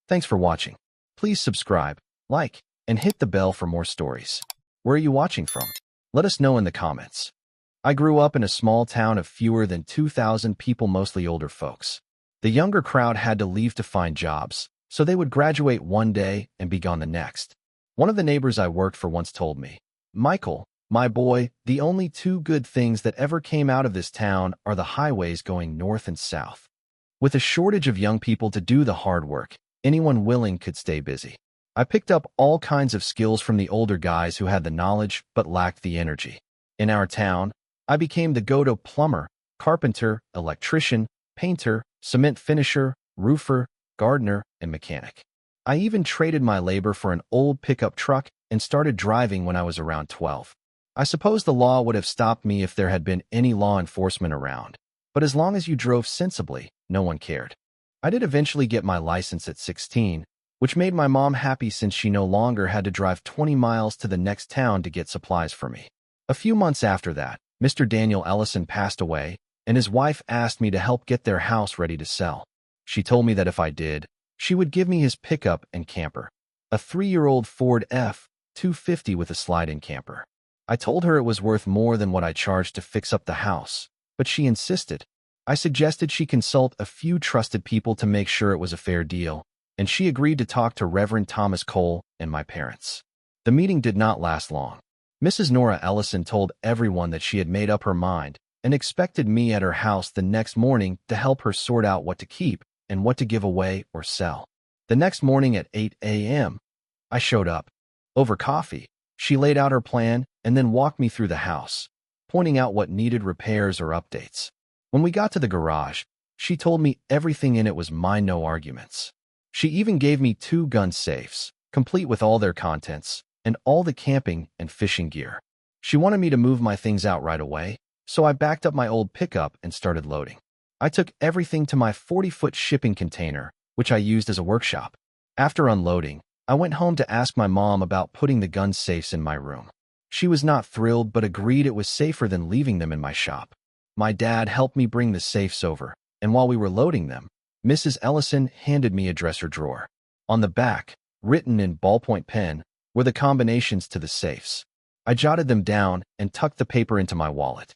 Thanks for watching. Please subscribe, like, and hit the bell for more stories. Where are you watching from? Let us know in the comments. I grew up in a small town of fewer than 2,000 people, mostly older folks. The younger crowd had to leave to find jobs, so they would graduate one day and be gone the next. One of the neighbors I worked for once told me, "Michael, my boy, the only two good things that ever came out of this town are the highways going north and south." With a shortage of young people to do the hard work, anyone willing could stay busy. I picked up all kinds of skills from the older guys who had the knowledge but lacked the energy. In our town, I became the go-to plumber, carpenter, electrician, painter, cement finisher, roofer, gardener, and mechanic. I even traded my labor for an old pickup truck and started driving when I was around 12. I suppose the law would have stopped me if there had been any law enforcement around, but as long as you drove sensibly, no one cared. I did eventually get my license at 16, which made my mom happy since she no longer had to drive 20 miles to the next town to get supplies for me. A few months after that, Mr. Daniel Ellison passed away, and his wife asked me to help get their house ready to sell. She told me that if I did, she would give me his pickup and camper, a 3-year-old Ford F-250 with a slide-in camper. I told her it was worth more than what I charged to fix up the house, but she insisted. I suggested she consult a few trusted people to make sure it was a fair deal, and she agreed to talk to Reverend Thomas Cole and my parents. The meeting did not last long. Mrs. Nora Ellison told everyone that she had made up her mind and expected me at her house the next morning to help her sort out what to keep and what to give away or sell. The next morning at 8 a.m., I showed up. Over coffee, she laid out her plan and then walked me through the house, pointing out what needed repairs or updates. When we got to the garage, she told me everything in it was mine, no arguments. She even gave me 2 gun safes, complete with all their contents, and all the camping and fishing gear. She wanted me to move my things out right away, so I backed up my old pickup and started loading. I took everything to my 40-foot shipping container, which I used as a workshop. After unloading, I went home to ask my mom about putting the gun safes in my room. She was not thrilled but agreed it was safer than leaving them in my shop. My dad helped me bring the safes over, and while we were loading them, Mrs. Ellison handed me a dresser drawer. On the back, written in ballpoint pen, were the combinations to the safes. I jotted them down and tucked the paper into my wallet.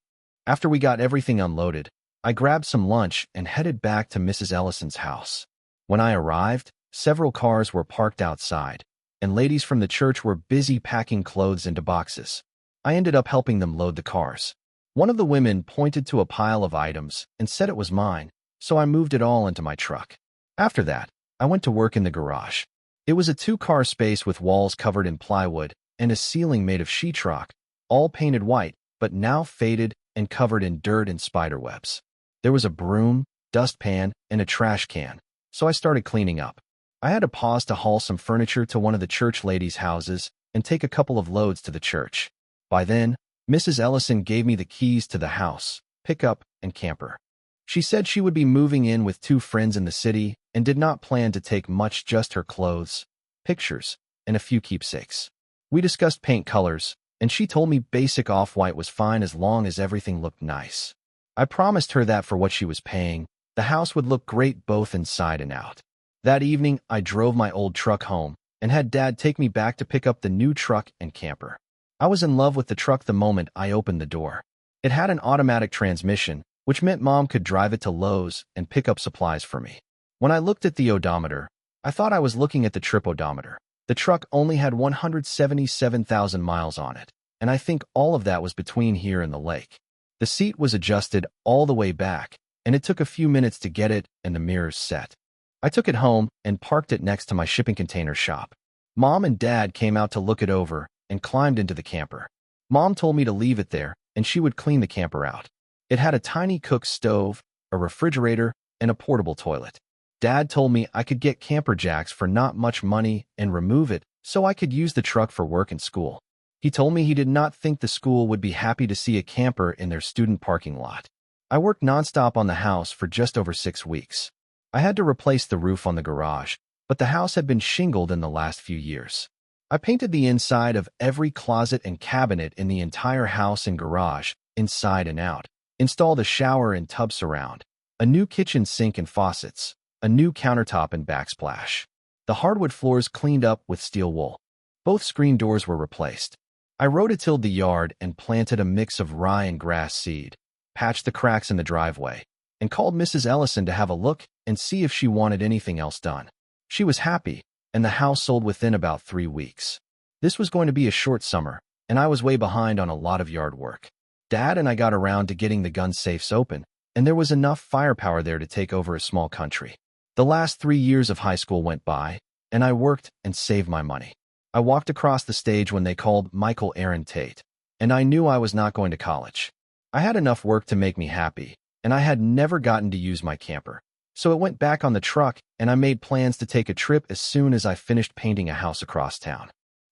After we got everything unloaded, I grabbed some lunch and headed back to Mrs. Ellison's house. When I arrived, several cars were parked outside, and ladies from the church were busy packing clothes into boxes. I ended up helping them load the cars. One of the women pointed to a pile of items and said it was mine, so I moved it all into my truck. After that, I went to work in the garage. It was a 2-car space with walls covered in plywood and a ceiling made of sheetrock, all painted white, but now faded and covered in dirt and spider webs. There was a broom, dustpan, and a trash can, so I started cleaning up. I had to pause to haul some furniture to one of the church ladies' houses and take a couple of loads to the church. By then, Mrs. Ellison gave me the keys to the house, pickup, and camper. She said she would be moving in with 2 friends in the city and did not plan to take much, just her clothes, pictures, and a few keepsakes. We discussed paint colors, and she told me basic off-white was fine as long as everything looked nice. I promised her that for what she was paying, the house would look great both inside and out. That evening, I drove my old truck home and had Dad take me back to pick up the new truck and camper. I was in love with the truck the moment I opened the door. It had an automatic transmission, which meant Mom could drive it to Lowe's and pick up supplies for me. When I looked at the odometer, I thought I was looking at the trip odometer. The truck only had 177,000 miles on it, and I think all of that was between here and the lake. The seat was adjusted all the way back, and it took a few minutes to get it and the mirrors set. I took it home and parked it next to my shipping container shop. Mom and Dad came out to look it over and climbed into the camper. Mom told me to leave it there and she would clean the camper out. It had a tiny cook stove, a refrigerator, and a portable toilet. Dad told me I could get camper jacks for not much money and remove it so I could use the truck for work and school. He told me he did not think the school would be happy to see a camper in their student parking lot. I worked nonstop on the house for just over 6 weeks. I had to replace the roof on the garage, but the house had been shingled in the last few years. I painted the inside of every closet and cabinet in the entire house and garage, inside and out, installed a shower and tub surround, a new kitchen sink and faucets, a new countertop and backsplash. The hardwood floors cleaned up with steel wool. Both screen doors were replaced. I rototilled the yard and planted a mix of rye and grass seed, patched the cracks in the driveway, and called Mrs. Ellison to have a look and see if she wanted anything else done. She was happy, and the house sold within about 3 weeks. This was going to be a short summer, and I was way behind on a lot of yard work. Dad and I got around to getting the gun safes open, and there was enough firepower there to take over a small country. The last 3 years of high school went by, and I worked and saved my money. I walked across the stage when they called Michael Aaron Tate, and I knew I was not going to college. I had enough work to make me happy, and I had never gotten to use my camper. So it went back on the truck, and I made plans to take a trip as soon as I finished painting a house across town.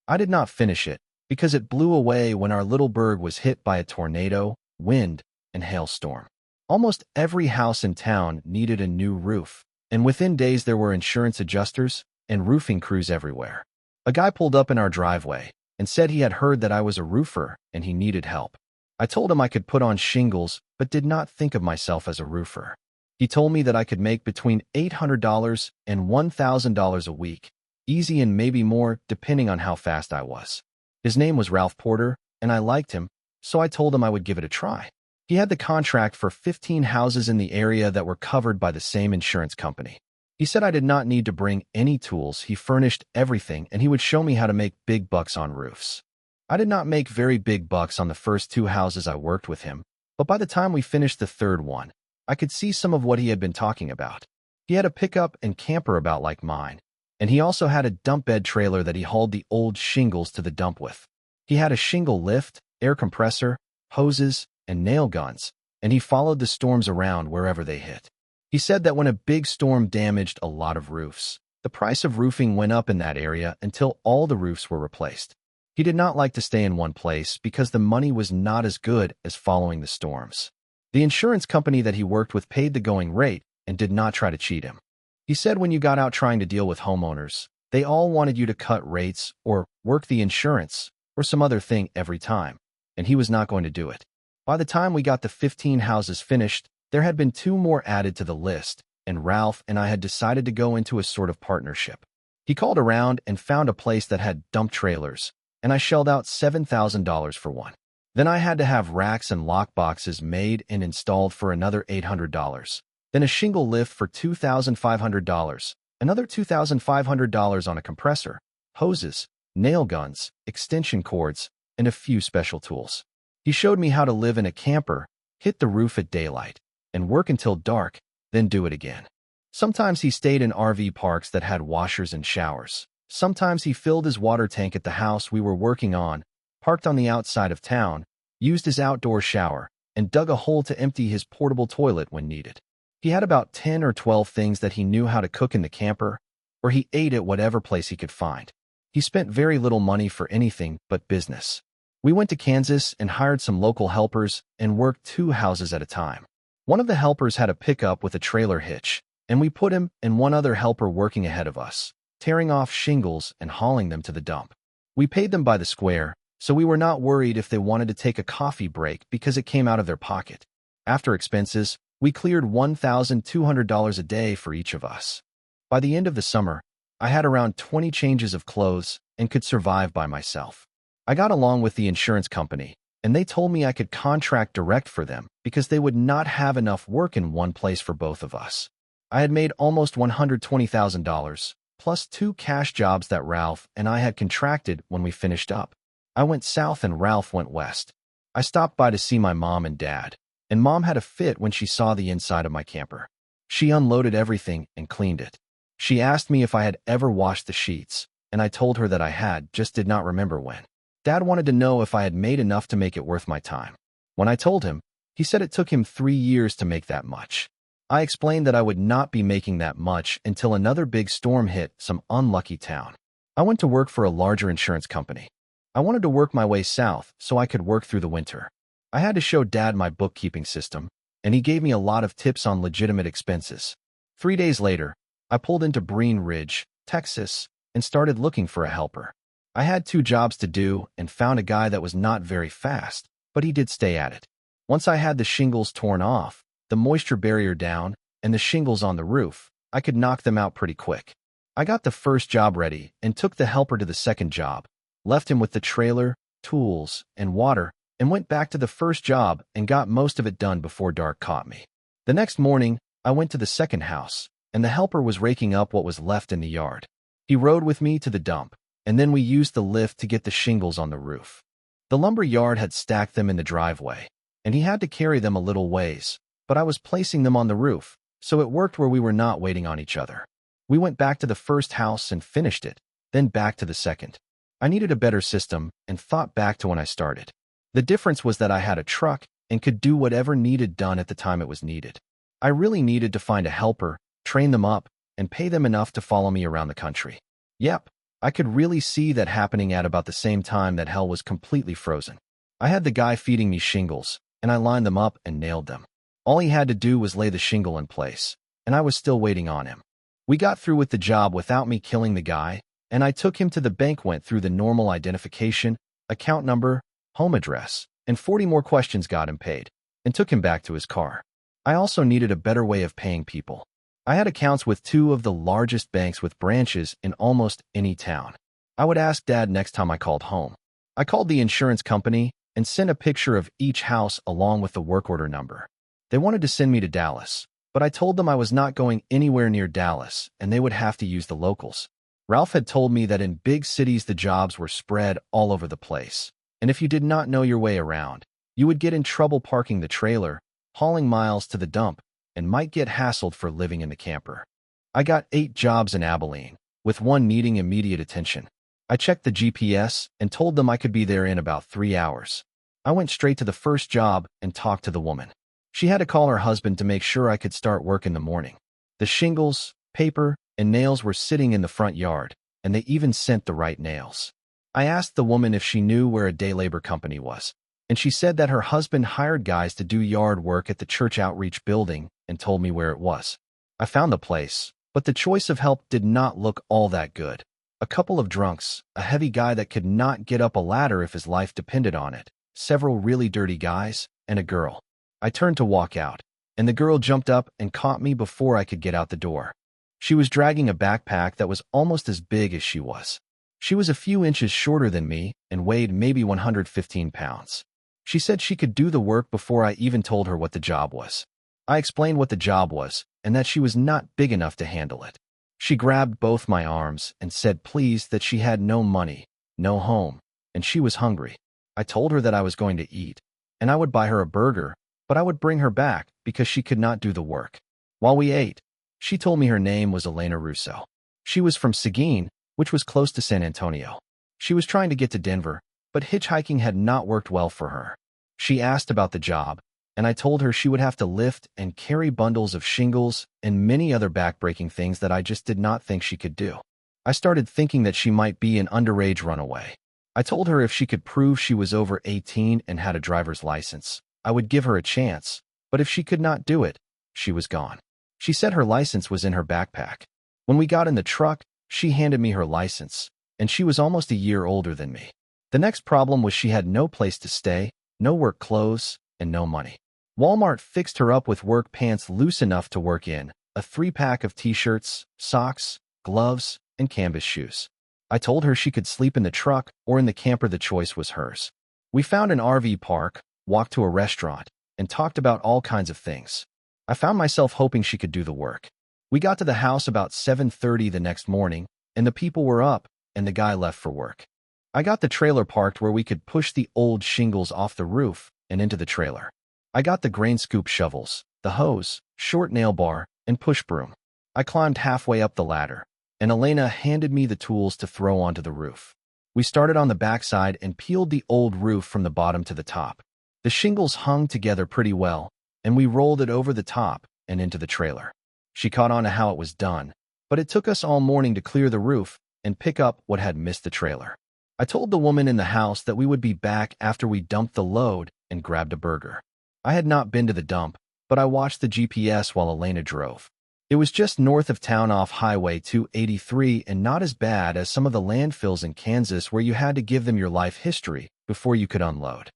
I did not finish it, because it blew away when our little burg was hit by a tornado, wind, and hailstorm. Almost every house in town needed a new roof, and within days there were insurance adjusters and roofing crews everywhere. A guy pulled up in our driveway and said he had heard that I was a roofer and he needed help. I told him I could put on shingles, but did not think of myself as a roofer. He told me that I could make between $800 and $1,000 a week, easy and maybe more depending on how fast I was. His name was Ralph Porter, and I liked him, so I told him I would give it a try. He had the contract for 15 houses in the area that were covered by the same insurance company. He said I did not need to bring any tools, he furnished everything, and he would show me how to make big bucks on roofs. I did not make very big bucks on the first 2 houses I worked with him, but by the time we finished the third one, I could see some of what he had been talking about. He had a pickup and camper about like mine, and he also had a dump bed trailer that he hauled the old shingles to the dump with. He had a shingle lift, air compressor, hoses, and nail guns, and he followed the storms around wherever they hit. He said that when a big storm damaged a lot of roofs, the price of roofing went up in that area until all the roofs were replaced. He did not like to stay in one place because the money was not as good as following the storms. The insurance company that he worked with paid the going rate and did not try to cheat him. He said when you got out trying to deal with homeowners, they all wanted you to cut rates or work the insurance or some other thing every time, and he was not going to do it. By the time we got the 15 houses finished, there had been 2 more added to the list, and Ralph and I had decided to go into a sort of partnership. He called around and found a place that had dump trailers, and I shelled out $7,000 for one. Then I had to have racks and lock boxes made and installed for another $800. Then a shingle lift for $2,500, another $2,500 on a compressor, hoses, nail guns, extension cords, and a few special tools. He showed me how to live in a camper, hit the roof at daylight, and work until dark, then do it again. Sometimes he stayed in RV parks that had washers and showers. Sometimes he filled his water tank at the house we were working on, parked on the outside of town, used his outdoor shower, and dug a hole to empty his portable toilet when needed. He had about 10 or 12 things that he knew how to cook in the camper, or he ate at whatever place he could find. He spent very little money for anything but business. We went to Kansas and hired some local helpers and worked 2 houses at a time. One of the helpers had a pickup with a trailer hitch, and we put him and one other helper working ahead of us, tearing off shingles and hauling them to the dump. We paid them by the square, so we were not worried if they wanted to take a coffee break because it came out of their pocket. After expenses, we cleared $1,200 a day for each of us. By the end of the summer, I had around 20 changes of clothes and could survive by myself. I got along with the insurance company, and they told me I could contract direct for them because they would not have enough work in one place for both of us. I had made almost $120,000, plus 2 cash jobs that Ralph and I had contracted when we finished up. I went south and Ralph went west. I stopped by to see my mom and dad, and Mom had a fit when she saw the inside of my camper. She unloaded everything and cleaned it. She asked me if I had ever washed the sheets, and I told her that I had, just did not remember when. Dad wanted to know if I had made enough to make it worth my time. When I told him, he said it took him 3 years to make that much. I explained that I would not be making that much until another big storm hit some unlucky town. I went to work for a larger insurance company. I wanted to work my way south so I could work through the winter. I had to show Dad my bookkeeping system, and he gave me a lot of tips on legitimate expenses. 3 days later, I pulled into Breen Ridge, Texas, and started looking for a helper. I had 2 jobs to do and found a guy that was not very fast, but he did stay at it. Once I had the shingles torn off, the moisture barrier down, and the shingles on the roof, I could knock them out pretty quick. I got the first job ready and took the helper to the second job, left him with the trailer, tools, and water, and went back to the first job and got most of it done before dark caught me. The next morning, I went to the second house, and the helper was raking up what was left in the yard. He rode with me to the dump, and then we used the lift to get the shingles on the roof. The lumber yard had stacked them in the driveway, and he had to carry them a little ways, but I was placing them on the roof, so it worked where we were not waiting on each other. We went back to the first house and finished it, then back to the second. I needed a better system and thought back to when I started. The difference was that I had a truck and could do whatever needed done at the time it was needed. I really needed to find a helper, train them up, and pay them enough to follow me around the country. Yep, I could really see that happening at about the same time that hell was completely frozen. I had the guy feeding me shingles, and I lined them up and nailed them. All he had to do was lay the shingle in place, and I was still waiting on him. We got through with the job without me killing the guy, and I took him to the bank, went through the normal identification, account number, home address, and 40 more questions, got him paid, and took him back to his car. I also needed a better way of paying people. I had accounts with two of the largest banks with branches in almost any town. I would ask Dad next time I called home. I called the insurance company and sent a picture of each house along with the work order number. They wanted to send me to Dallas, but I told them I was not going anywhere near Dallas and they would have to use the locals. Ralph had told me that in big cities the jobs were spread all over the place, and if you did not know your way around, you would get in trouble parking the trailer, hauling miles to the dump, and might get hassled for living in the camper. I got 8 jobs in Abilene, with one needing immediate attention. I checked the GPS and told them I could be there in about 3 hours. I went straight to the first job and talked to the woman. She had to call her husband to make sure I could start work in the morning. The shingles, paper, and nails were sitting in the front yard, and they even sent the right nails. I asked the woman if she knew where a day labor company was, and she said that her husband hired guys to do yard work at the church outreach building and told me where it was. I found the place, but the choice of help did not look all that good. A couple of drunks, a heavy guy that could not get up a ladder if his life depended on it, several really dirty guys, and a girl. I turned to walk out, and the girl jumped up and caught me before I could get out the door. She was dragging a backpack that was almost as big as she was. She was a few inches shorter than me and weighed maybe 115 pounds. She said she could do the work before I even told her what the job was. I explained what the job was and that she was not big enough to handle it. She grabbed both my arms and said please, that she had no money, no home, and she was hungry. I told her that I was going to eat, and I would buy her a burger, but I would bring her back because she could not do the work. While we ate, she told me her name was Elena Russo. She was from Seguin, which was close to San Antonio. She was trying to get to Denver, but hitchhiking had not worked well for her. She asked about the job, and I told her she would have to lift and carry bundles of shingles and many other backbreaking things that I just did not think she could do. I started thinking that she might be an underage runaway. I told her if she could prove she was over 18 and had a driver's license, I would give her a chance, but if she could not do it, she was gone. She said her license was in her backpack. When we got in the truck, she handed me her license, and she was almost a year older than me. The next problem was she had no place to stay, no work clothes, and no money. Walmart fixed her up with work pants loose enough to work in, a 3-pack of t-shirts, socks, gloves, and canvas shoes. I told her she could sleep in the truck or in the camper, the choice was hers. We found an RV park, walked to a restaurant, and talked about all kinds of things. I found myself hoping she could do the work. We got to the house about 7:30 the next morning, and the people were up, and the guy left for work. I got the trailer parked where we could push the old shingles off the roof and into the trailer. I got the grain scoop shovels, the hose, short nail bar, and push broom. I climbed halfway up the ladder, and Elena handed me the tools to throw onto the roof. We started on the backside and peeled the old roof from the bottom to the top. The shingles hung together pretty well, and we rolled it over the top and into the trailer. She caught on to how it was done, but it took us all morning to clear the roof and pick up what had missed the trailer. I told the woman in the house that we would be back after we dumped the load and grabbed a burger. I had not been to the dump, but I watched the GPS while Elena drove. It was just north of town off Highway 283 and not as bad as some of the landfills in Kansas where you had to give them your life history before you could unload.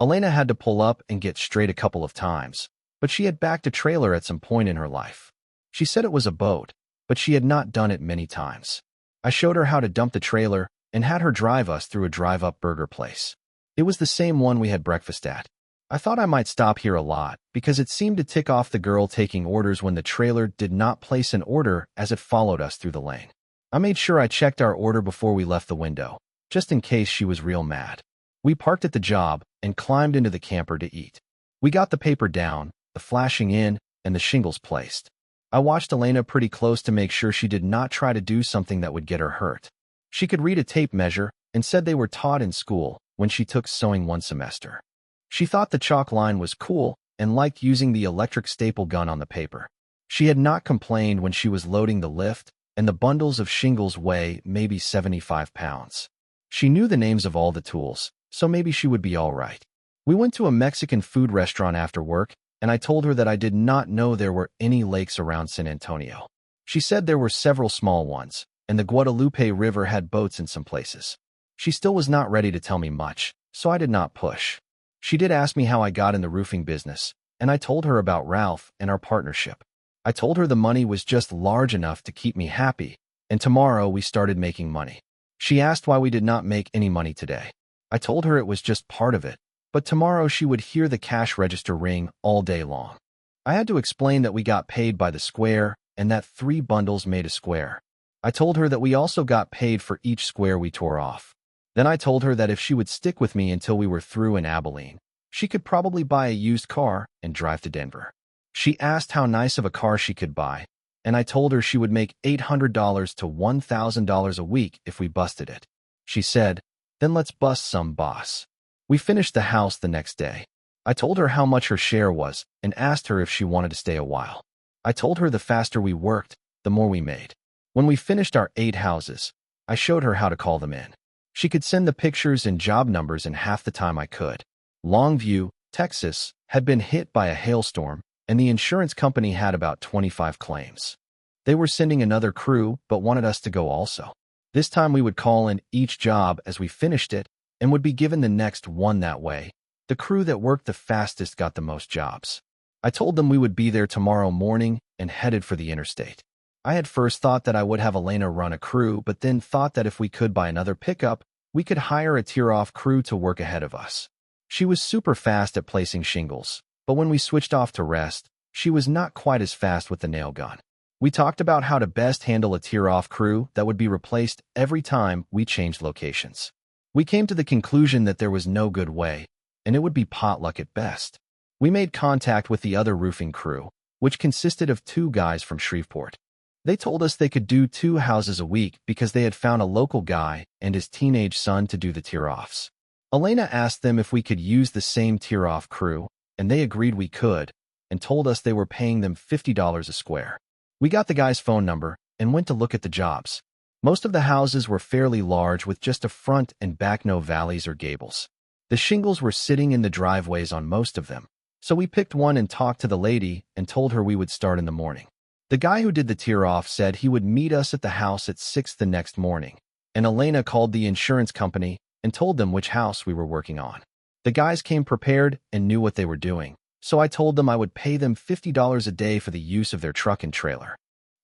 Elena had to pull up and get straight a couple of times, but she had backed a trailer at some point in her life. She said it was a boat, but she had not done it many times. I showed her how to dump the trailer and had her drive us through a drive-up burger place. It was the same one we had breakfast at. I thought I might stop here a lot because it seemed to tick off the girl taking orders when the trailer did not place an order as it followed us through the lane. I made sure I checked our order before we left the window, just in case she was real mad. We parked at the job and climbed into the camper to eat. We got the paper down, the flashing in, and the shingles placed. I watched Elena pretty close to make sure she did not try to do something that would get her hurt. She could read a tape measure and said they were taught in school when she took sewing one semester. She thought the chalk line was cool and liked using the electric staple gun on the paper. She had not complained when she was loading the lift, and the bundles of shingles weigh maybe 75 pounds. She knew the names of all the tools, so maybe she would be all right. We went to a Mexican food restaurant after work, and I told her that I did not know there were any lakes around San Antonio. She said there were several small ones, and the Guadalupe River had boats in some places. She still was not ready to tell me much, so I did not push. She did ask me how I got in the roofing business, and I told her about Ralph and our partnership. I told her the money was just large enough to keep me happy, and tomorrow we started making money. She asked why we did not make any money today. I told her it was just part of it, but tomorrow she would hear the cash register ring all day long. I had to explain that we got paid by the square and that 3 bundles made a square. I told her that we also got paid for each square we tore off. Then I told her that if she would stick with me until we were through in Abilene, she could probably buy a used car and drive to Denver. She asked how nice of a car she could buy, and I told her she would make $800 to $1,000 a week if we busted it. She said, "Then let's bust some, boss." We finished the house the next day. I told her how much her share was and asked her if she wanted to stay a while. I told her the faster we worked, the more we made. When we finished our 8 houses, I showed her how to call them in. She could send the pictures and job numbers in half the time I could. Longview, Texas, had been hit by a hailstorm, and the insurance company had about 25 claims. They were sending another crew but wanted us to go also. This time we would call in each job as we finished it and would be given the next one that way. The crew that worked the fastest got the most jobs. I told them we would be there tomorrow morning and headed for the interstate. I had first thought that I would have Elena run a crew, but then thought that if we could buy another pickup, we could hire a tear-off crew to work ahead of us. She was super fast at placing shingles, but when we switched off to rest, she was not quite as fast with the nail gun. We talked about how to best handle a tear-off crew that would be replaced every time we changed locations. We came to the conclusion that there was no good way, and it would be potluck at best. We made contact with the other roofing crew, which consisted of 2 guys from Shreveport. They told us they could do 2 houses a week because they had found a local guy and his teenage son to do the tear-offs. Elena asked them if we could use the same tear-off crew, and they agreed we could, and told us they were paying them $50 a square. We got the guy's phone number and went to look at the jobs. Most of the houses were fairly large with just a front and back, no valleys or gables. The shingles were sitting in the driveways on most of them, so we picked one and talked to the lady and told her we would start in the morning. The guy who did the tear-off said he would meet us at the house at 6 the next morning, and Elena called the insurance company and told them which house we were working on. The guys came prepared and knew what they were doing, so I told them I would pay them $50 a day for the use of their truck and trailer.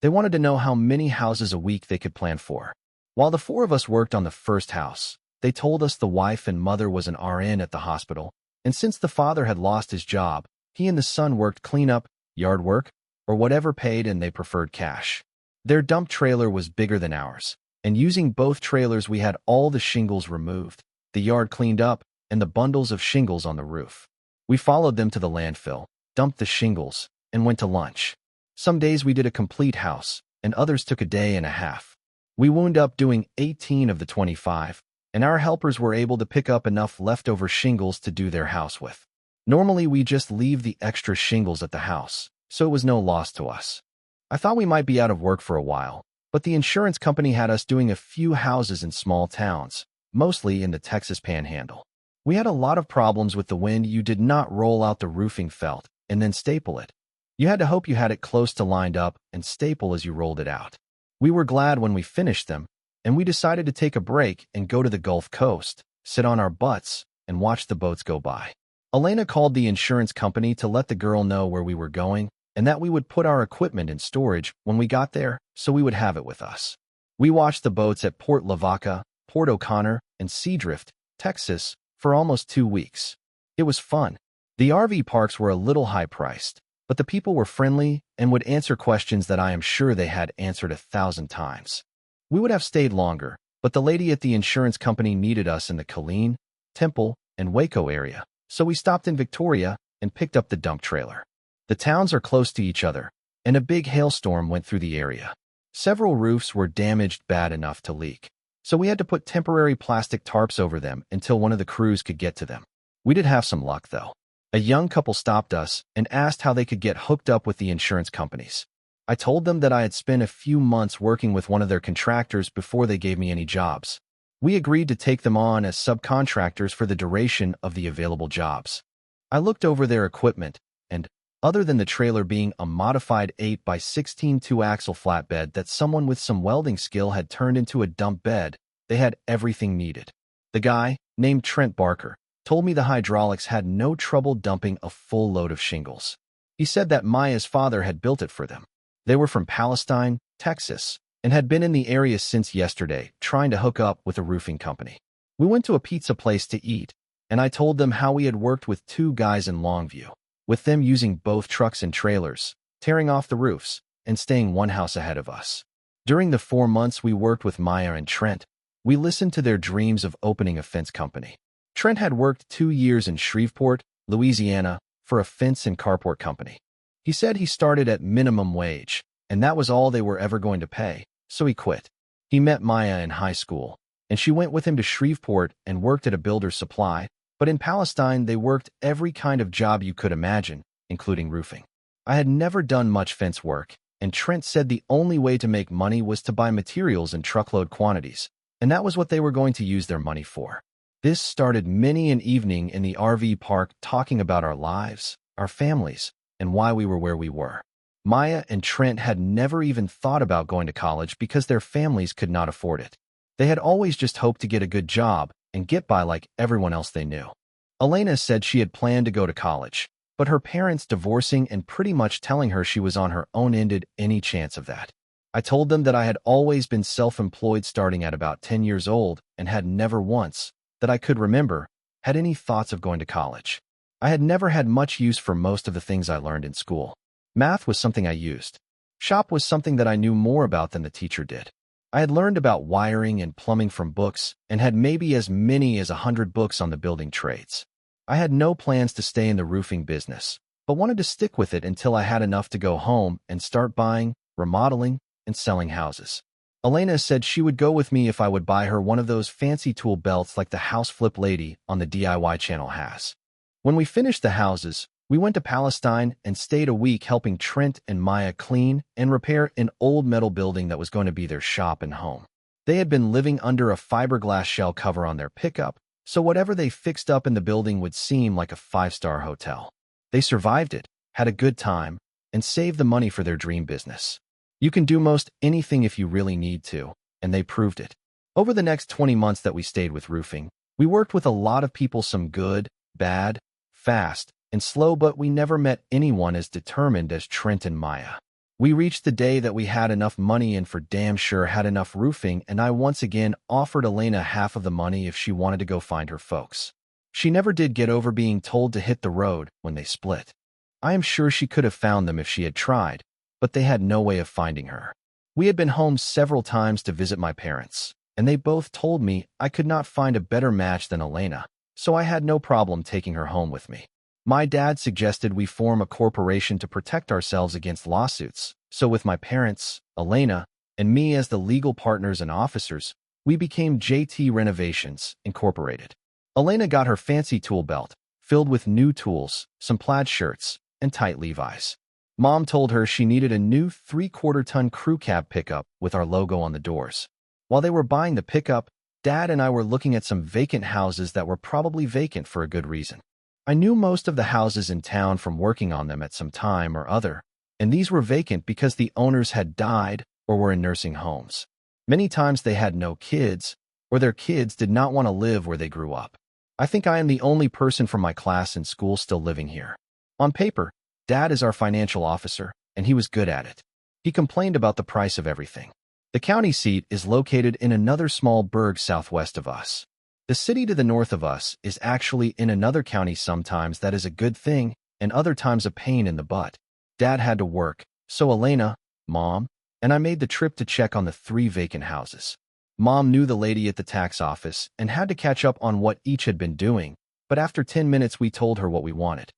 They wanted to know how many houses a week they could plan for. While the 4 of us worked on the first house, they told us the wife and mother was an RN at the hospital, and since the father had lost his job, he and the son worked cleanup, yard work, or whatever paid, and they preferred cash. Their dump trailer was bigger than ours, and using both trailers we had all the shingles removed, the yard cleaned up, and the bundles of shingles on the roof. We followed them to the landfill, dumped the shingles, and went to lunch. Some days we did a complete house, and others took a day and a half. We wound up doing 18 of the 25, and our helpers were able to pick up enough leftover shingles to do their house with. Normally we just leave the extra shingles at the house, so it was no loss to us. I thought we might be out of work for a while, but the insurance company had us doing a few houses in small towns, mostly in the Texas Panhandle. We had a lot of problems with the wind. You did not roll out the roofing felt and then staple it. You had to hope you had it close to lined up and staple as you rolled it out. We were glad when we finished them, and we decided to take a break and go to the Gulf Coast, sit on our butts, and watch the boats go by. Elena called the insurance company to let the girl know where we were going, and that we would put our equipment in storage when we got there so we would have it with us. We watched the boats at Port Lavaca, Port O'Connor, and Seadrift, Texas, for almost 2 weeks. It was fun. The RV parks were a little high-priced, but the people were friendly and would answer questions that I am sure they had answered 1,000 times. We would have stayed longer, but the lady at the insurance company needed us in the Killeen, Temple, and Waco area, so we stopped in Victoria and picked up the dump trailer. The towns are close to each other, and a big hailstorm went through the area. Several roofs were damaged bad enough to leak, so we had to put temporary plastic tarps over them until one of the crews could get to them. We did have some luck, though. A young couple stopped us and asked how they could get hooked up with the insurance companies. I told them that I had spent a few months working with one of their contractors before they gave me any jobs. We agreed to take them on as subcontractors for the duration of the available jobs. I looked over their equipment, and, other than the trailer being a modified 8x16 two-axle flatbed that someone with some welding skill had turned into a dump bed, they had everything needed. The guy, named Trent Barker, told me the hydraulics had no trouble dumping a full load of shingles. He said that Maya's father had built it for them. They were from Palestine, Texas, and had been in the area since yesterday, trying to hook up with a roofing company. We went to a pizza place to eat, and I told them how we had worked with 2 guys in Longview, with them using both trucks and trailers, tearing off the roofs, and staying one house ahead of us. During the 4 months we worked with Maya and Trent, we listened to their dreams of opening a fence company. Trent had worked 2 years in Shreveport, Louisiana, for a fence and carport company. He said he started at minimum wage, and that was all they were ever going to pay, so he quit. He met Maya in high school, and she went with him to Shreveport and worked at a builder's supply, but in Palestine they worked every kind of job you could imagine, including roofing. I had never done much fence work, and Trent said the only way to make money was to buy materials in truckload quantities, and that was what they were going to use their money for. This started many an evening in the RV park talking about our lives, our families, and why we were where we were. Maya and Trent had never even thought about going to college because their families could not afford it. They had always just hoped to get a good job and get by like everyone else they knew. Elena said she had planned to go to college, but her parents divorcing and pretty much telling her she was on her own ended any chance of that. I told them that I had always been self-employed starting at about 10 years old and had never once, that I could remember, had any thoughts of going to college. I had never had much use for most of the things I learned in school. Math was something I used. Shop was something that I knew more about than the teacher did. I had learned about wiring and plumbing from books and had maybe as many as 100 books on the building trades. I had no plans to stay in the roofing business, but wanted to stick with it until I had enough to go home and start buying, remodeling, and selling houses. Elena said she would go with me if I would buy her one of those fancy tool belts like the house flip lady on the DIY channel has. When we finished the houses, we went to Palestine and stayed a week helping Trent and Maya clean and repair an old metal building that was going to be their shop and home. They had been living under a fiberglass shell cover on their pickup, so whatever they fixed up in the building would seem like a 5-star hotel. They survived it, had a good time, and saved the money for their dream business. You can do most anything if you really need to, and they proved it. Over the next 20 months that we stayed with roofing, we worked with a lot of people, some good, bad, fast, and slow, but we never met anyone as determined as Trent and Maya. We reached the day that we had enough money and for damn sure had enough roofing, and I once again offered Elena half of the money if she wanted to go find her folks. She never did get over being told to hit the road when they split. I am sure she could have found them if she had tried, but they had no way of finding her. We had been home several times to visit my parents, and they both told me I could not find a better match than Elena, so I had no problem taking her home with me. My dad suggested we form a corporation to protect ourselves against lawsuits, so with my parents, Elena, and me as the legal partners and officers, we became JT Renovations, Incorporated. Elena got her fancy tool belt, filled with new tools, some plaid shirts, and tight Levi's. Mom told her she needed a new 3/4-ton crew cab pickup with our logo on the doors. While they were buying the pickup, Dad and I were looking at some vacant houses that were probably vacant for a good reason. I knew most of the houses in town from working on them at some time or other, and these were vacant because the owners had died or were in nursing homes. Many times they had no kids, or their kids did not want to live where they grew up. I think I am the only person from my class in school still living here. On paper, Dad is our financial officer, and he was good at it. He complained about the price of everything. The county seat is located in another small burg southwest of us. The city to the north of us is actually in another county. Sometimes that is a good thing, and other times a pain in the butt. Dad had to work, so Elena, Mom, and I made the trip to check on the 3 vacant houses. Mom knew the lady at the tax office and had to catch up on what each had been doing, but after 10 minutes we told her what we wanted.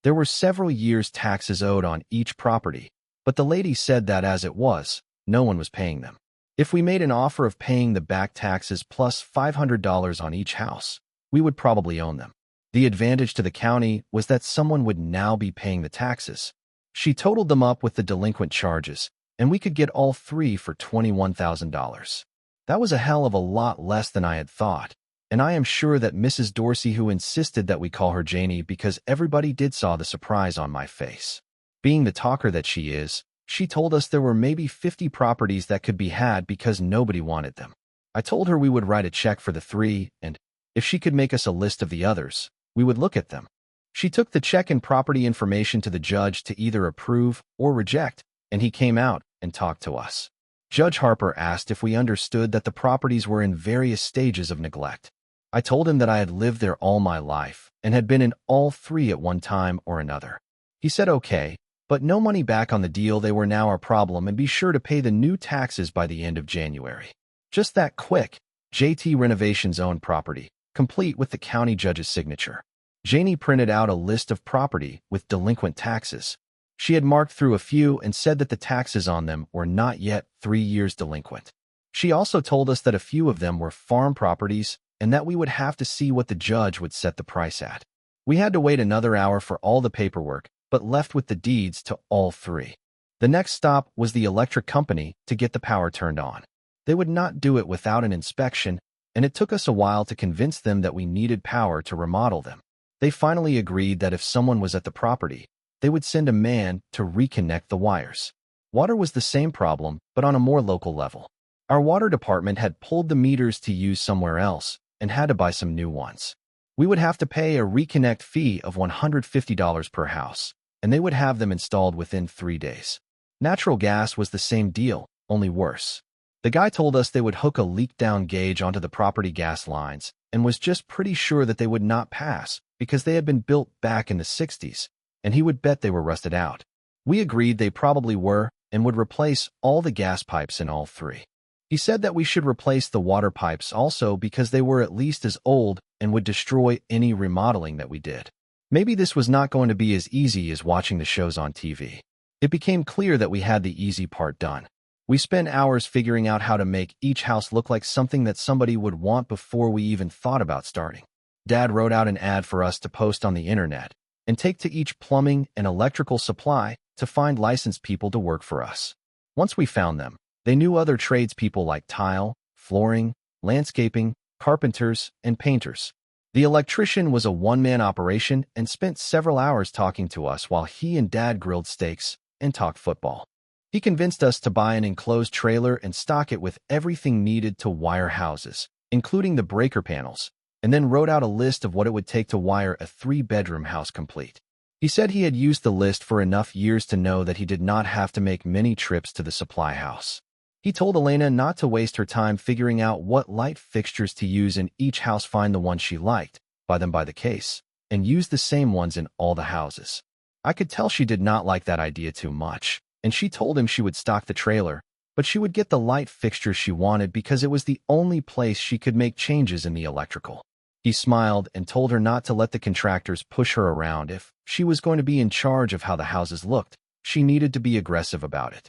There were several years' taxes owed on each property, but the lady said that as it was, no one was paying them. If we made an offer of paying the back taxes plus $500 on each house, we would probably own them. The advantage to the county was that someone would now be paying the taxes. She totaled them up with the delinquent charges, and we could get all 3 for $21,000. That was a hell of a lot less than I had thought, and I am sure that Mrs. Dorsey, who insisted that we call her Janie because everybody did, saw the surprise on my face. Being the talker that she is, she told us there were maybe 50 properties that could be had because nobody wanted them. I told her we would write a check for the 3, and if she could make us a list of the others, we would look at them. She took the check and property information to the judge to either approve or reject, and he came out and talked to us. Judge Harper asked if we understood that the properties were in various stages of neglect. I told him that I had lived there all my life and had been in all 3 at one time or another. He said okay, but no money back on the deal. They were now our problem, and be sure to pay the new taxes by the end of January. Just that quick. JT Renovations owned property, complete with the county judge's signature. Janie printed out a list of property with delinquent taxes. She had marked through a few and said that the taxes on them were not yet 3 years delinquent. She also told us that a few of them were farm properties and that we would have to see what the judge would set the price at. We had to wait another hour for all the paperwork, but left with the deeds to all 3. The next stop was the electric company to get the power turned on. They would not do it without an inspection, and it took us a while to convince them that we needed power to remodel them. They finally agreed that if someone was at the property, they would send a man to reconnect the wires. Water was the same problem, but on a more local level. Our water department had pulled the meters to use somewhere else and had to buy some new ones. We would have to pay a reconnect fee of $150 per house, and they would have them installed within 3 days. Natural gas was the same deal, only worse. The guy told us they would hook a leak-down gauge onto the property gas lines and was just pretty sure that they would not pass because they had been built back in the 60s, and he would bet they were rusted out. We agreed they probably were and would replace all the gas pipes in all 3. He said that we should replace the water pipes also because they were at least as old and would destroy any remodeling that we did. Maybe this was not going to be as easy as watching the shows on TV. It became clear that we had the easy part done. We spent hours figuring out how to make each house look like something that somebody would want before we even thought about starting. Dad wrote out an ad for us to post on the internet and take to each plumbing and electrical supply to find licensed people to work for us. Once we found them, they knew other tradespeople like tile, flooring, landscaping, carpenters, and painters. The electrician was a one-man operation and spent several hours talking to us while he and Dad grilled steaks and talked football. He convinced us to buy an enclosed trailer and stock it with everything needed to wire houses, including the breaker panels, and then wrote out a list of what it would take to wire a 3-bedroom house complete. He said he had used the list for enough years to know that he did not have to make many trips to the supply house. He told Elena not to waste her time figuring out what light fixtures to use in each house, find the ones she liked, buy them by the case, and use the same ones in all the houses. I could tell she did not like that idea too much, and she told him she would stock the trailer, but she would get the light fixtures she wanted because it was the only place she could make changes in the electrical. He smiled and told her not to let the contractors push her around. If she was going to be in charge of how the houses looked, she needed to be aggressive about it.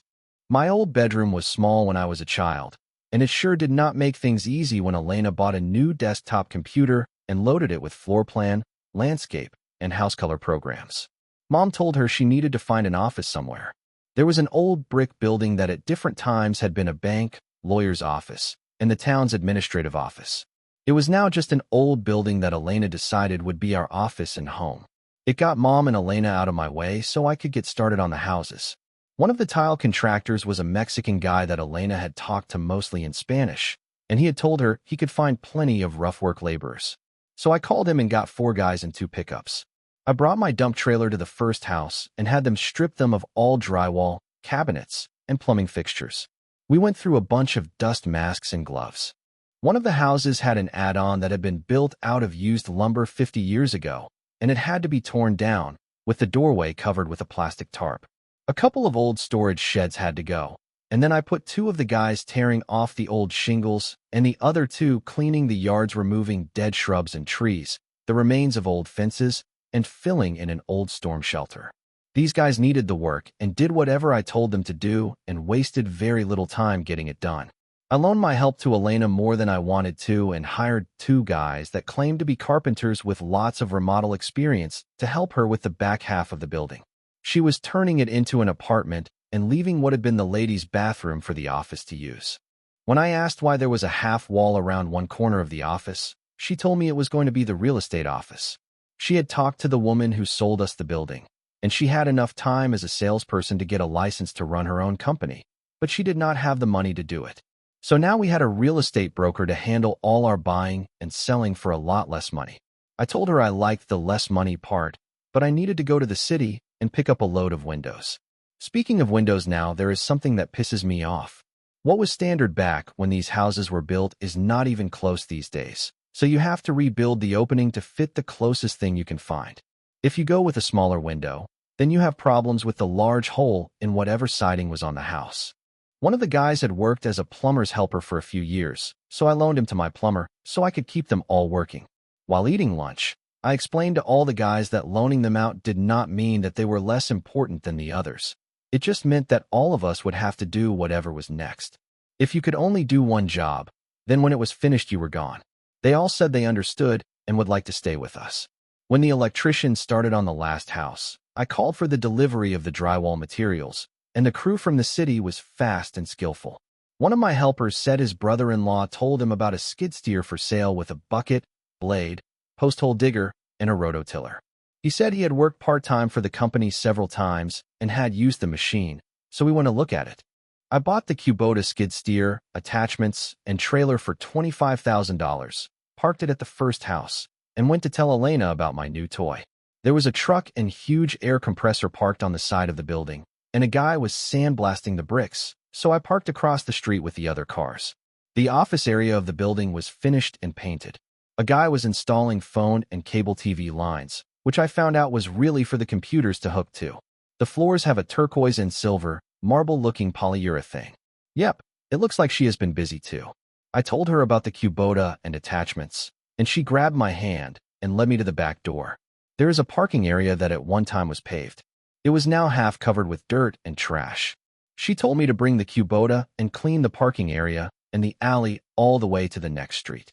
My old bedroom was small when I was a child, and it sure did not make things easy when Elena bought a new desktop computer and loaded it with floor plan, landscape, and house color programs. Mom told her she needed to find an office somewhere. There was an old brick building that at different times had been a bank, lawyer's office, and the town's administrative office. It was now just an old building that Elena decided would be our office and home. It got Mom and Elena out of my way so I could get started on the houses. One of the tile contractors was a Mexican guy that Elena had talked to mostly in Spanish, and he had told her he could find plenty of rough work laborers. So I called him and got 4 guys and 2 pickups. I brought my dump trailer to the first house and had them strip them of all drywall, cabinets, and plumbing fixtures. We went through a bunch of dust masks and gloves. One of the houses had an add-on that had been built out of used lumber 50 years ago, and it had to be torn down, with the doorway covered with a plastic tarp. A couple of old storage sheds had to go, and then I put two of the guys tearing off the old shingles and the other two cleaning the yards, removing dead shrubs and trees, the remains of old fences, and filling in an old storm shelter. These guys needed the work and did whatever I told them to do and wasted very little time getting it done. I loaned my help to Elena more than I wanted to and hired two guys that claimed to be carpenters with lots of remodel experience to help her with the back half of the building. She was turning it into an apartment and leaving what had been the ladies' bathroom for the office to use. When I asked why there was a half wall around one corner of the office, she told me it was going to be the real estate office. She had talked to the woman who sold us the building, and she had enough time as a salesperson to get a license to run her own company, but she did not have the money to do it. So now we had a real estate broker to handle all our buying and selling for a lot less money. I told her I liked the less money part, but I needed to go to the city and pick up a load of windows. Speaking of windows now, there is something that pisses me off. What was standard back when these houses were built is not even close these days, so you have to rebuild the opening to fit the closest thing you can find. If you go with a smaller window, then you have problems with the large hole in whatever siding was on the house. One of the guys had worked as a plumber's helper for a few years, so I loaned him to my plumber so I could keep them all working. While eating lunch, I explained to all the guys that loaning them out did not mean that they were less important than the others. It just meant that all of us would have to do whatever was next. If you could only do one job, then when it was finished you were gone. They all said they understood and would like to stay with us. When the electrician started on the last house, I called for the delivery of the drywall materials, and the crew from the city was fast and skillful. One of my helpers said his brother-in-law told him about a skid steer for sale with a bucket, blade, post-hole digger, and a rototiller. He said he had worked part-time for the company several times and had used the machine, so we went to look at it. I bought the Kubota skid steer, attachments, and trailer for $25,000, parked it at the first house, and went to tell Elena about my new toy. There was a truck and huge air compressor parked on the side of the building, and a guy was sandblasting the bricks, so I parked across the street with the other cars. The office area of the building was finished and painted. A guy was installing phone and cable TV lines, which I found out was really for the computers to hook to. The floors have a turquoise and silver, marble-looking polyurethane. Yep, it looks like she has been busy too. I told her about the Kubota and attachments, and she grabbed my hand and led me to the back door. There is a parking area that at one time was paved. It was now half covered with dirt and trash. She told me to bring the Kubota and clean the parking area and the alley all the way to the next street.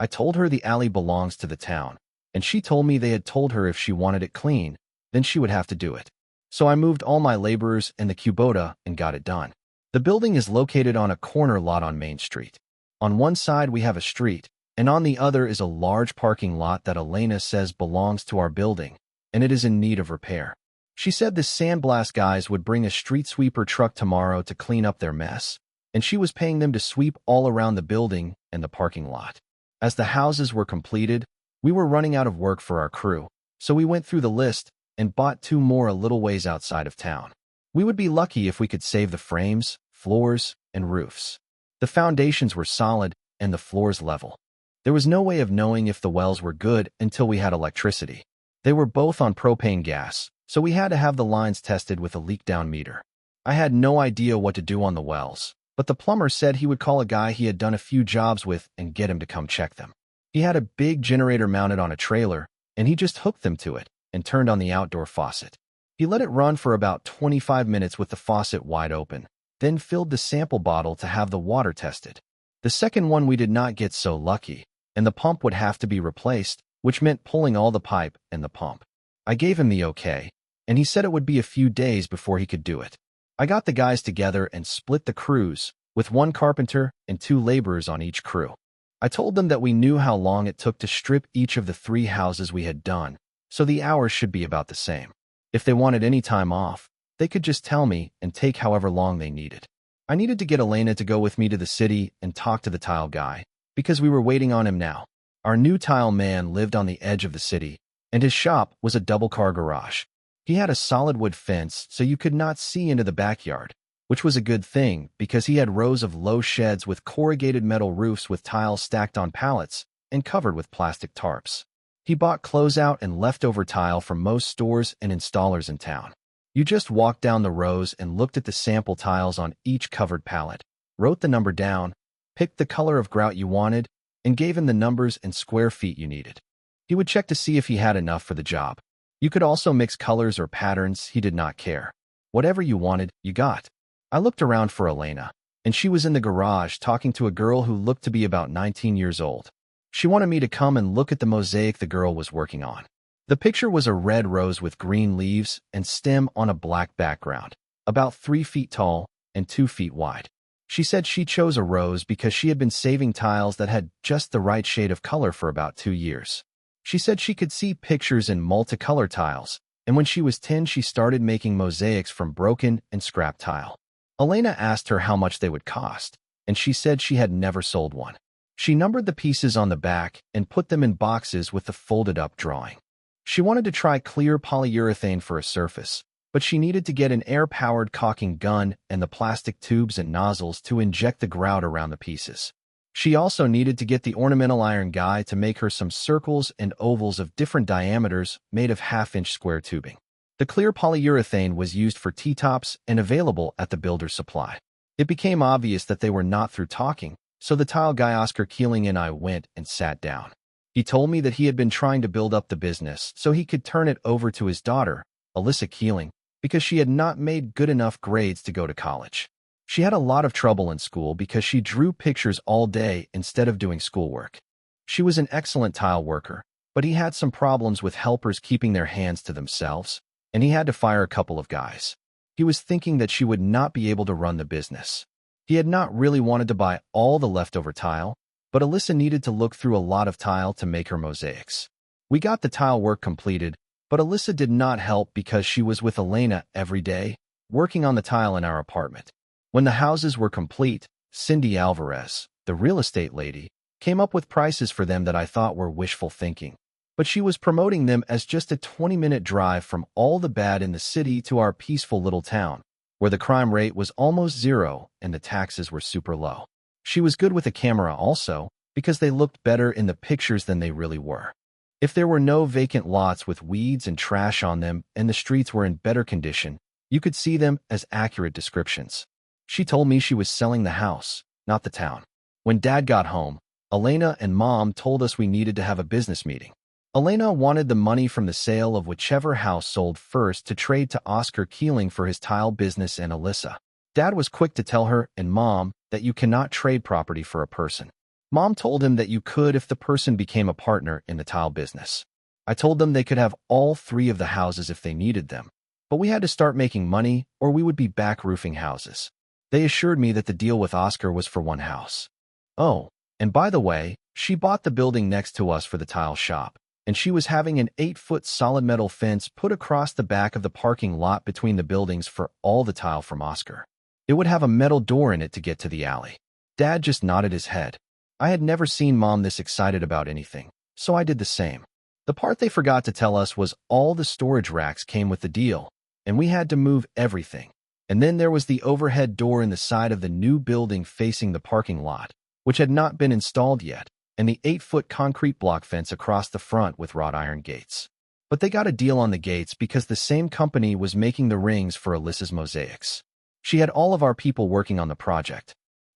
I told her the alley belongs to the town, and she told me they had told her if she wanted it clean, then she would have to do it. So I moved all my laborers and the Kubota and got it done. The building is located on a corner lot on Main Street. On one side we have a street, and on the other is a large parking lot that Elena says belongs to our building, and it is in need of repair. She said the sandblast guys would bring a street sweeper truck tomorrow to clean up their mess, and she was paying them to sweep all around the building and the parking lot. As the houses were completed, we were running out of work for our crew, so we went through the list and bought two more a little ways outside of town. We would be lucky if we could save the frames, floors, and roofs. The foundations were solid and the floors level. There was no way of knowing if the wells were good until we had electricity. They were both on propane gas, so we had to have the lines tested with a leak-down meter. I had no idea what to do on the wells, but the plumber said he would call a guy he had done a few jobs with and get him to come check them. He had a big generator mounted on a trailer, and he just hooked them to it and turned on the outdoor faucet. He let it run for about 25 minutes with the faucet wide open, then filled the sample bottle to have the water tested. The second one we did not get so lucky, and the pump would have to be replaced, which meant pulling all the pipe and the pump. I gave him the okay, and he said it would be a few days before he could do it. I got the guys together and split the crews, with one carpenter and two laborers on each crew. I told them that we knew how long it took to strip each of the 3 houses we had done, so the hours should be about the same. If they wanted any time off, they could just tell me and take however long they needed. I needed to get Elena to go with me to the city and talk to the tile guy, because we were waiting on him now. Our new tile man lived on the edge of the city, and his shop was a double-car garage. He had a solid wood fence so you could not see into the backyard, which was a good thing because he had rows of low sheds with corrugated metal roofs with tiles stacked on pallets and covered with plastic tarps. He bought closeout and leftover tile from most stores and installers in town. You just walked down the rows and looked at the sample tiles on each covered pallet, wrote the number down, picked the color of grout you wanted, and gave him the numbers and square feet you needed. He would check to see if he had enough for the job. You could also mix colors or patterns, he did not care. Whatever you wanted, you got. I looked around for Elena, and she was in the garage talking to a girl who looked to be about 19 years old. She wanted me to come and look at the mosaic the girl was working on. The picture was a red rose with green leaves and stem on a black background, about 3 feet tall and 2 feet wide. She said she chose a rose because she had been saving tiles that had just the right shade of color for about 2 years. She said she could see pictures in multicolor tiles, and when she was 10 she started making mosaics from broken and scrap tile. Elena asked her how much they would cost, and she said she had never sold one. She numbered the pieces on the back and put them in boxes with the folded-up drawing. She wanted to try clear polyurethane for a surface, but she needed to get an air-powered caulking gun and the plastic tubes and nozzles to inject the grout around the pieces. She also needed to get the ornamental iron guy to make her some circles and ovals of different diameters made of half-inch square tubing. The clear polyurethane was used for T-tops and available at the builder's supply. It became obvious that they were not through talking, so the tile guy Oscar Keeling and I went and sat down. He told me that he had been trying to build up the business so he could turn it over to his daughter, Alyssa Keeling, because she had not made good enough grades to go to college. She had a lot of trouble in school because she drew pictures all day instead of doing schoolwork. She was an excellent tile worker, but he had some problems with helpers keeping their hands to themselves, and he had to fire a couple of guys. He was thinking that she would not be able to run the business. He had not really wanted to buy all the leftover tile, but Alyssa needed to look through a lot of tile to make her mosaics. We got the tile work completed, but Alyssa did not help because she was with Elena every day, working on the tile in our apartment. When the houses were complete, Cindy Alvarez, the real estate lady, came up with prices for them that I thought were wishful thinking. But she was promoting them as just a 20-minute drive from all the bad in the city to our peaceful little town, where the crime rate was almost zero and the taxes were super low. She was good with a camera also, because they looked better in the pictures than they really were. If there were no vacant lots with weeds and trash on them and the streets were in better condition, you could see them as accurate descriptions. She told me she was selling the house, not the town. When Dad got home, Elena and Mom told us we needed to have a business meeting. Elena wanted the money from the sale of whichever house sold first to trade to Oscar Keeling for his tile business and Alyssa. Dad was quick to tell her and Mom that you cannot trade property for a person. Mom told him that you could if the person became a partner in the tile business. I told them they could have all 3 of the houses if they needed them, but we had to start making money or we would be back roofing houses. They assured me that the deal with Oscar was for 1 house. Oh, and by the way, she bought the building next to us for the tile shop, and she was having an 8-foot solid metal fence put across the back of the parking lot between the buildings for all the tile from Oscar. It would have a metal door in it to get to the alley. Dad just nodded his head. I had never seen Mom this excited about anything, so I did the same. The part they forgot to tell us was all the storage racks came with the deal, and we had to move everything. And then there was the overhead door in the side of the new building facing the parking lot, which had not been installed yet, and the 8-foot concrete block fence across the front with wrought iron gates. But they got a deal on the gates because the same company was making the rings for Alyssa's mosaics. She had all of our people working on the project.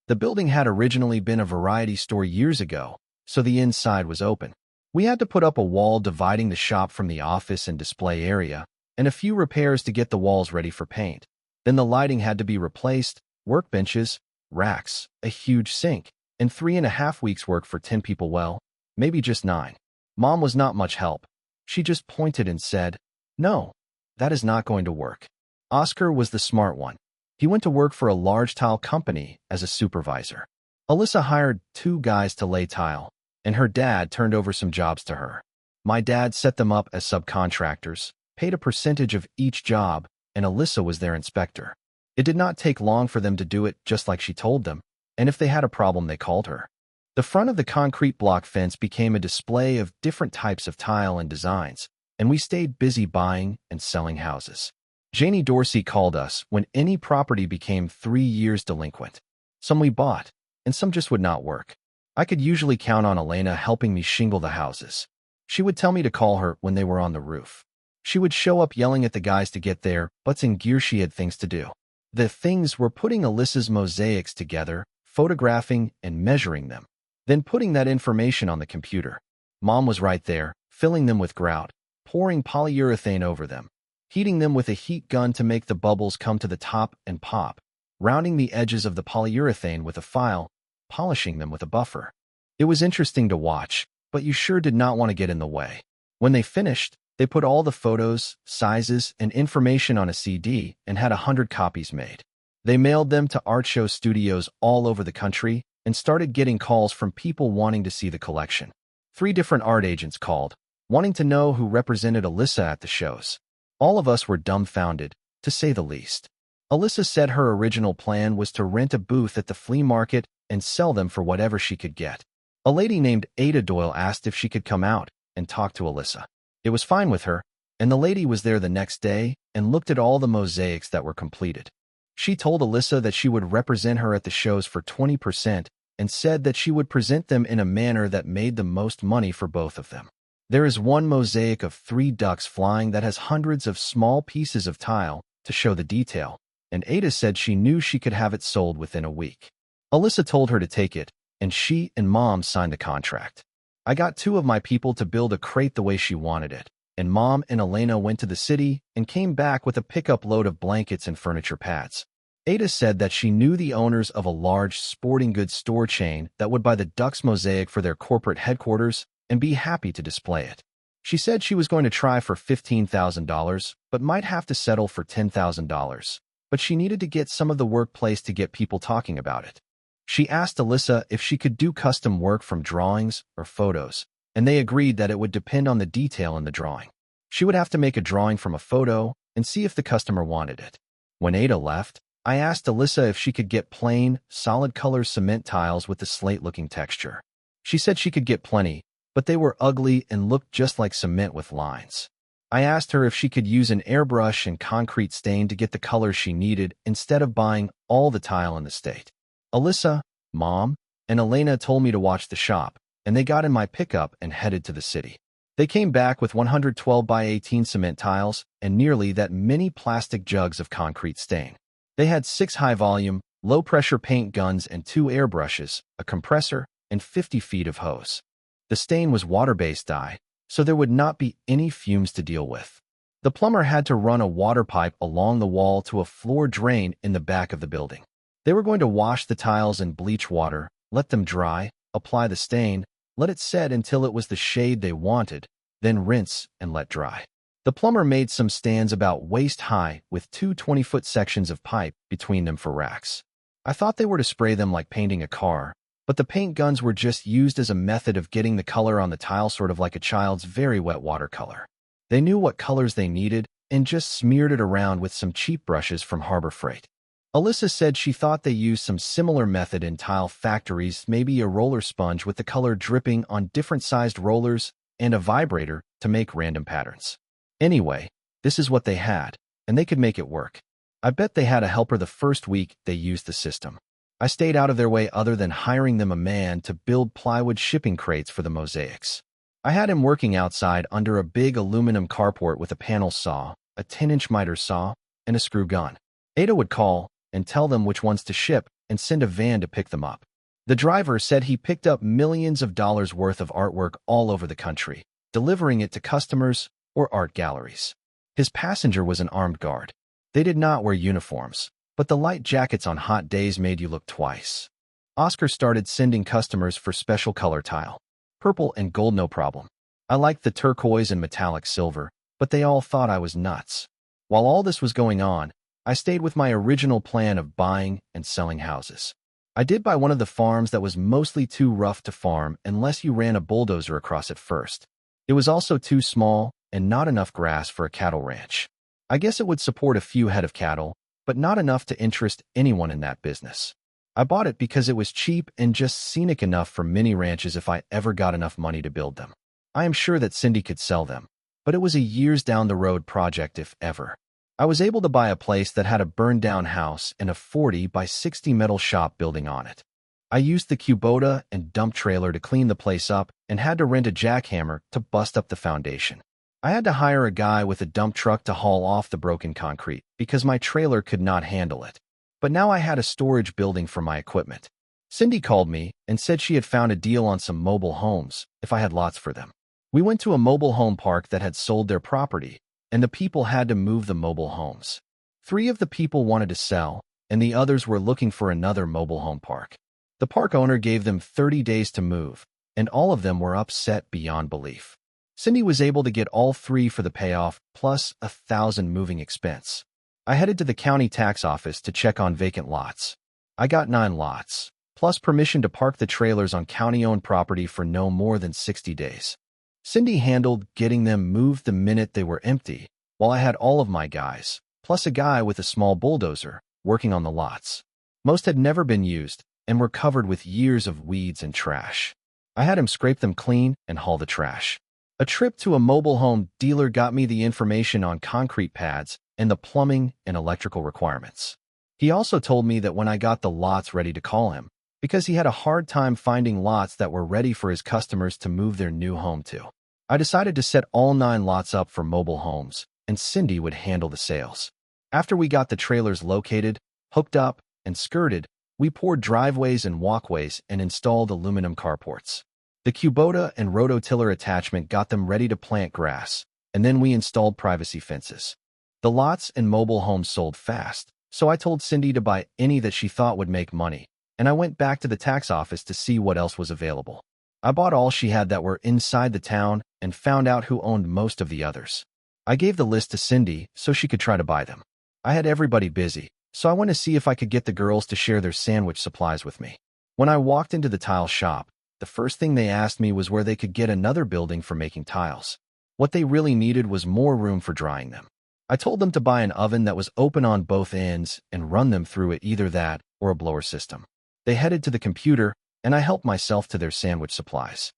The building had originally been a variety store years ago, so the inside was open. We had to put up a wall dividing the shop from the office and display area, and a few repairs to get the walls ready for paint. Then the lighting had to be replaced, workbenches, racks, a huge sink, and 3.5 weeks' work for 10 people. Well, maybe just 9. Mom was not much help. She just pointed and said, "No, that is not going to work." Oscar was the smart one. He went to work for a large tile company as a supervisor. Alyssa hired 2 guys to lay tile, and her dad turned over some jobs to her. My dad set them up as subcontractors, paid a percentage of each job, and Alyssa was their inspector. It did not take long for them to do it just like she told them, and if they had a problem, they called her. The front of the concrete block fence became a display of different types of tile and designs, and we stayed busy buying and selling houses. Janie Dorsey called us when any property became 3 years delinquent. Some we bought, and some just would not work. I could usually count on Elena helping me shingle the houses. She would tell me to call her when they were on the roof. She would show up yelling at the guys to get there, butts in gear. She had things to do. The things were putting Alyssa's mosaics together, photographing and measuring them, then putting that information on the computer. Mom was right there, filling them with grout, pouring polyurethane over them, heating them with a heat gun to make the bubbles come to the top and pop, rounding the edges of the polyurethane with a file, polishing them with a buffer. It was interesting to watch, but you sure did not want to get in the way. When they finished, they put all the photos, sizes, and information on a CD and had 100 copies made. They mailed them to art show studios all over the country and started getting calls from people wanting to see the collection. 3 different art agents called, wanting to know who represented Alyssa at the shows. All of us were dumbfounded, to say the least. Alyssa said her original plan was to rent a booth at the flea market and sell them for whatever she could get. A lady named Ada Doyle asked if she could come out and talk to Alyssa. It was fine with her, and the lady was there the next day and looked at all the mosaics that were completed. She told Alyssa that she would represent her at the shows for 20% and said that she would present them in a manner that made the most money for both of them. There is one mosaic of 3 ducks flying that has hundreds of small pieces of tile to show the detail, and Ada said she knew she could have it sold within a week. Alyssa told her to take it, and she and Mom signed the contract. I got 2 of my people to build a crate the way she wanted it, and Mom and Elena went to the city and came back with a pickup load of blankets and furniture pads. Ada said that she knew the owners of a large sporting goods store chain that would buy the ducks mosaic for their corporate headquarters and be happy to display it. She said she was going to try for $15,000, but might have to settle for $10,000. But she needed to get some of the workplace to get people talking about it. She asked Alyssa if she could do custom work from drawings or photos, and they agreed that it would depend on the detail in the drawing. She would have to make a drawing from a photo and see if the customer wanted it. When Ada left, I asked Alyssa if she could get plain, solid-color cement tiles with the slate-looking texture. She said she could get plenty, but they were ugly and looked just like cement with lines. I asked her if she could use an airbrush and concrete stain to get the color she needed instead of buying all the tile in the state. Alyssa, Mom, and Elena told me to watch the shop, and they got in my pickup and headed to the city. They came back with 112 by 18 cement tiles and nearly that many plastic jugs of concrete stain. They had 6 high-volume, low-pressure paint guns and 2 airbrushes, a compressor, and 50 feet of hose. The stain was water-based dye, so there would not be any fumes to deal with. The plumber had to run a water pipe along the wall to a floor drain in the back of the building. They were going to wash the tiles in bleach water, let them dry, apply the stain, let it set until it was the shade they wanted, then rinse and let dry. The plumber made some stands about waist high with 2 20-foot sections of pipe between them for racks. I thought they were to spray them like painting a car, but the paint guns were just used as a method of getting the color on the tile, sort of like a child's very wet watercolor. They knew what colors they needed and just smeared it around with some cheap brushes from Harbor Freight. Alyssa said she thought they used some similar method in tile factories, maybe a roller sponge with the color dripping on different sized rollers and a vibrator to make random patterns. Anyway, this is what they had, and they could make it work. I bet they had a helper the first week they used the system. I stayed out of their way other than hiring them a man to build plywood shipping crates for the mosaics. I had him working outside under a big aluminum carport with a panel saw, a 10-inch miter saw, and a screw gun. Ada would call and tell them which ones to ship and send a van to pick them up. The driver said he picked up millions of dollars worth of artwork all over the country, delivering it to customers or art galleries. His passenger was an armed guard. They did not wear uniforms, but the light jackets on hot days made you look twice. Oscar started sending customers for special color tile. Purple and gold, no problem. I liked the turquoise and metallic silver, but they all thought I was nuts. While all this was going on, I stayed with my original plan of buying and selling houses. I did buy one of the farms that was mostly too rough to farm unless you ran a bulldozer across it first. It was also too small and not enough grass for a cattle ranch. I guess it would support a few head of cattle, but not enough to interest anyone in that business. I bought it because it was cheap and just scenic enough for mini ranches if I ever got enough money to build them. I am sure that Cindy could sell them. but it was a years down the road project if ever. I was able to buy a place that had a burned-down house and a 40 by 60 metal shop building on it. I used the Kubota and dump trailer to clean the place up and had to rent a jackhammer to bust up the foundation. I had to hire a guy with a dump truck to haul off the broken concrete because my trailer could not handle it. But now I had a storage building for my equipment. Cindy called me and said she had found a deal on some mobile homes if I had lots for them. We went to a mobile home park that had sold their property, and the people had to move the mobile homes. 3 of the people wanted to sell, and the others were looking for another mobile home park. The park owner gave them 30 days to move, and all of them were upset beyond belief. Cindy was able to get all 3 for the payoff, plus $1,000 moving expense. I headed to the county tax office to check on vacant lots. I got 9 lots, plus permission to park the trailers on county-owned property for no more than 60 days. Cindy handled getting them moved the minute they were empty, while I had all of my guys, plus a guy with a small bulldozer, working on the lots. Most had never been used and were covered with years of weeds and trash. I had him scrape them clean and haul the trash. A trip to a mobile home dealer got me the information on concrete pads and the plumbing and electrical requirements. He also told me that when I got the lots ready to call him, because he had a hard time finding lots that were ready for his customers to move their new home to. I decided to set all 9 lots up for mobile homes, and Cindy would handle the sales. After we got the trailers located, hooked up, and skirted, we poured driveways and walkways and installed aluminum carports. The Kubota and rototiller attachment got them ready to plant grass, and then we installed privacy fences. The lots and mobile homes sold fast, so I told Cindy to buy any that she thought would make money, and I went back to the tax office to see what else was available. I bought all she had that were inside the town and found out who owned most of the others. I gave the list to Cindy so she could try to buy them. I had everybody busy, so I went to see if I could get the girls to share their sandwich supplies with me. When I walked into the tile shop, the first thing they asked me was where they could get another building for making tiles. What they really needed was more room for drying them. I told them to buy an oven that was open on both ends and run them through it, either that or a blower system. They headed to the computer, and I helped myself to their sandwich supplies.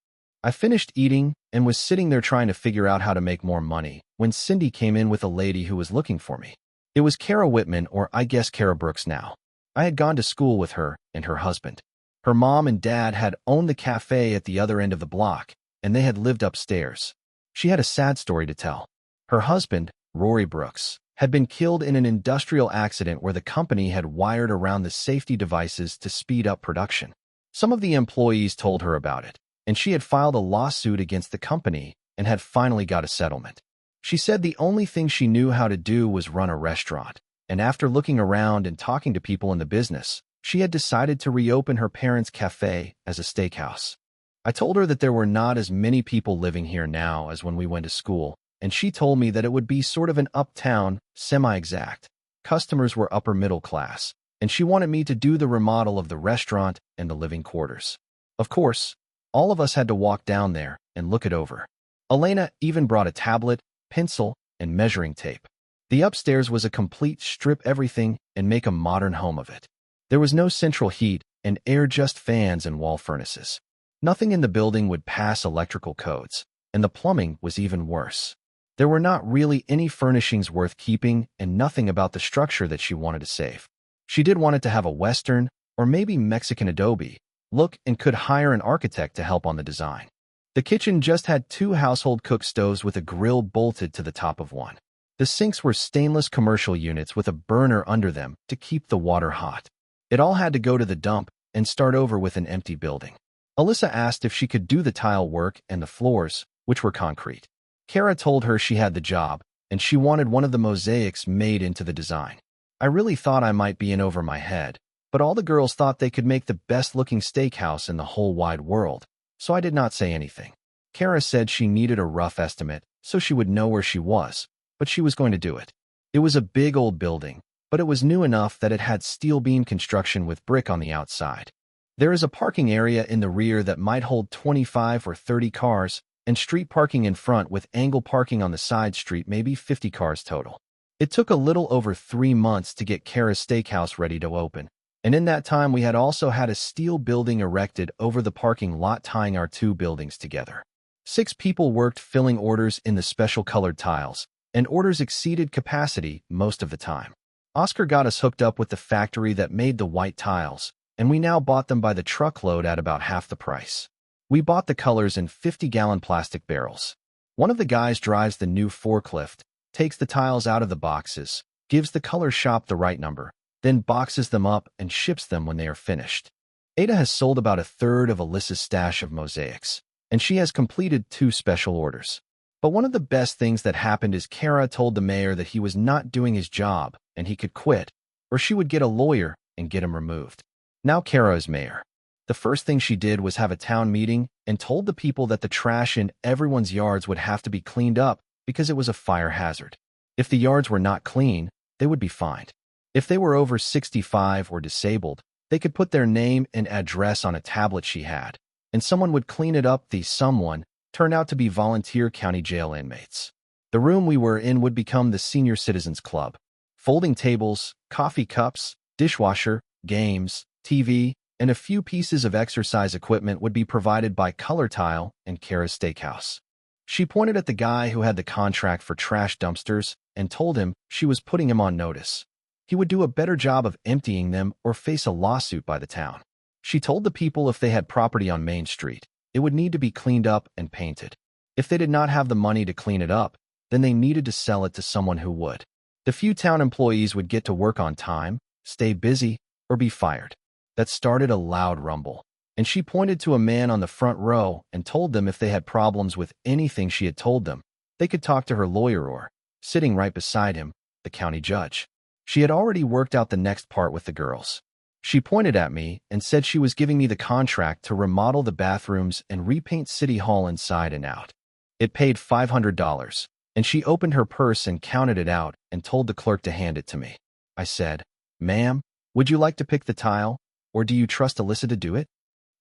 I finished eating and was sitting there trying to figure out how to make more money when Cindy came in with a lady who was looking for me. It was Kara Whitman, or I guess Kara Brooks now. I had gone to school with her and her husband. Her mom and dad had owned the cafe at the other end of the block, and they had lived upstairs. She had a sad story to tell. Her husband, Rory Brooks, had been killed in an industrial accident where the company had wired around the safety devices to speed up production. Some of the employees told her about it, and she had filed a lawsuit against the company and had finally got a settlement. She said the only thing she knew how to do was run a restaurant, and after looking around and talking to people in the business, she had decided to reopen her parents' cafe as a steakhouse. I told her that there were not as many people living here now as when we went to school, and she told me that it would be sort of an uptown, semi-exact. Customers were upper middle class, and she wanted me to do the remodel of the restaurant and the living quarters. Of course, all of us had to walk down there and look it over. Elena even brought a tablet, pencil, and measuring tape. The upstairs was a complete strip everything and make a modern home of it. There was no central heat and air, just fans and wall furnaces. Nothing in the building would pass electrical codes, and the plumbing was even worse. There were not really any furnishings worth keeping and nothing about the structure that she wanted to save. She did want it to have a Western, or maybe Mexican adobe, look and could hire an architect to help on the design. The kitchen just had 2 household cook stoves with a grill bolted to the top of one. The sinks were stainless commercial units with a burner under them to keep the water hot. It all had to go to the dump and start over with an empty building. Alyssa asked if she could do the tile work and the floors, which were concrete. Kara told her she had the job, and she wanted one of the mosaics made into the design. I really thought I might be in over my head, but all the girls thought they could make the best-looking steakhouse in the whole wide world, so I did not say anything. Kara said she needed a rough estimate so she would know where she was, but she was going to do it. It was a big old building, but it was new enough that it had steel beam construction with brick on the outside. There is a parking area in the rear that might hold 25 or 30 cars, and street parking in front with angle parking on the side street, maybe 50 cars total. It took a little over 3 months to get Kara's steakhouse ready to open, and in that time we had also had a steel building erected over the parking lot tying our 2 buildings together. 6 people worked filling orders in the special colored tiles, and orders exceeded capacity most of the time. Oscar got us hooked up with the factory that made the white tiles, and we now bought them by the truckload at about half the price. We bought the colors in 50-gallon plastic barrels. One of the guys drives the new forklift, takes the tiles out of the boxes, gives the color shop the right number, then boxes them up and ships them when they are finished. Ada has sold about a third of Alyssa's stash of mosaics, and she has completed 2 special orders. But one of the best things that happened is Kara told the mayor that he was not doing his job and he could quit, or she would get a lawyer and get him removed. Now Kara is mayor. The first thing she did was have a town meeting and told the people that the trash in everyone's yards would have to be cleaned up because it was a fire hazard. If the yards were not clean, they would be fined. If they were over 65 or disabled, they could put their name and address on a tablet she had, and someone would clean it up. The someone turned out to be volunteer county jail inmates. The room we were in would become the Senior Citizens Club. Folding tables, coffee cups, dishwasher, games, TV, and a few pieces of exercise equipment would be provided by Color Tile and Kara's Steakhouse. She pointed at the guy who had the contract for trash dumpsters and told him she was putting him on notice. He would do a better job of emptying them or face a lawsuit by the town. She told the people if they had property on Main Street, it would need to be cleaned up and painted. If they did not have the money to clean it up, then they needed to sell it to someone who would. The few town employees would get to work on time, stay busy, or be fired. That started a loud rumble, and she pointed to a man on the front row and told them if they had problems with anything she had told them, they could talk to her lawyer or, sitting right beside him, the county judge. She had already worked out the next part with the girls. She pointed at me and said she was giving me the contract to remodel the bathrooms and repaint City Hall inside and out. It paid $500, and she opened her purse and counted it out and told the clerk to hand it to me. I said, "Ma'am, would you like to pick the tile, or do you trust Alyssa to do it?"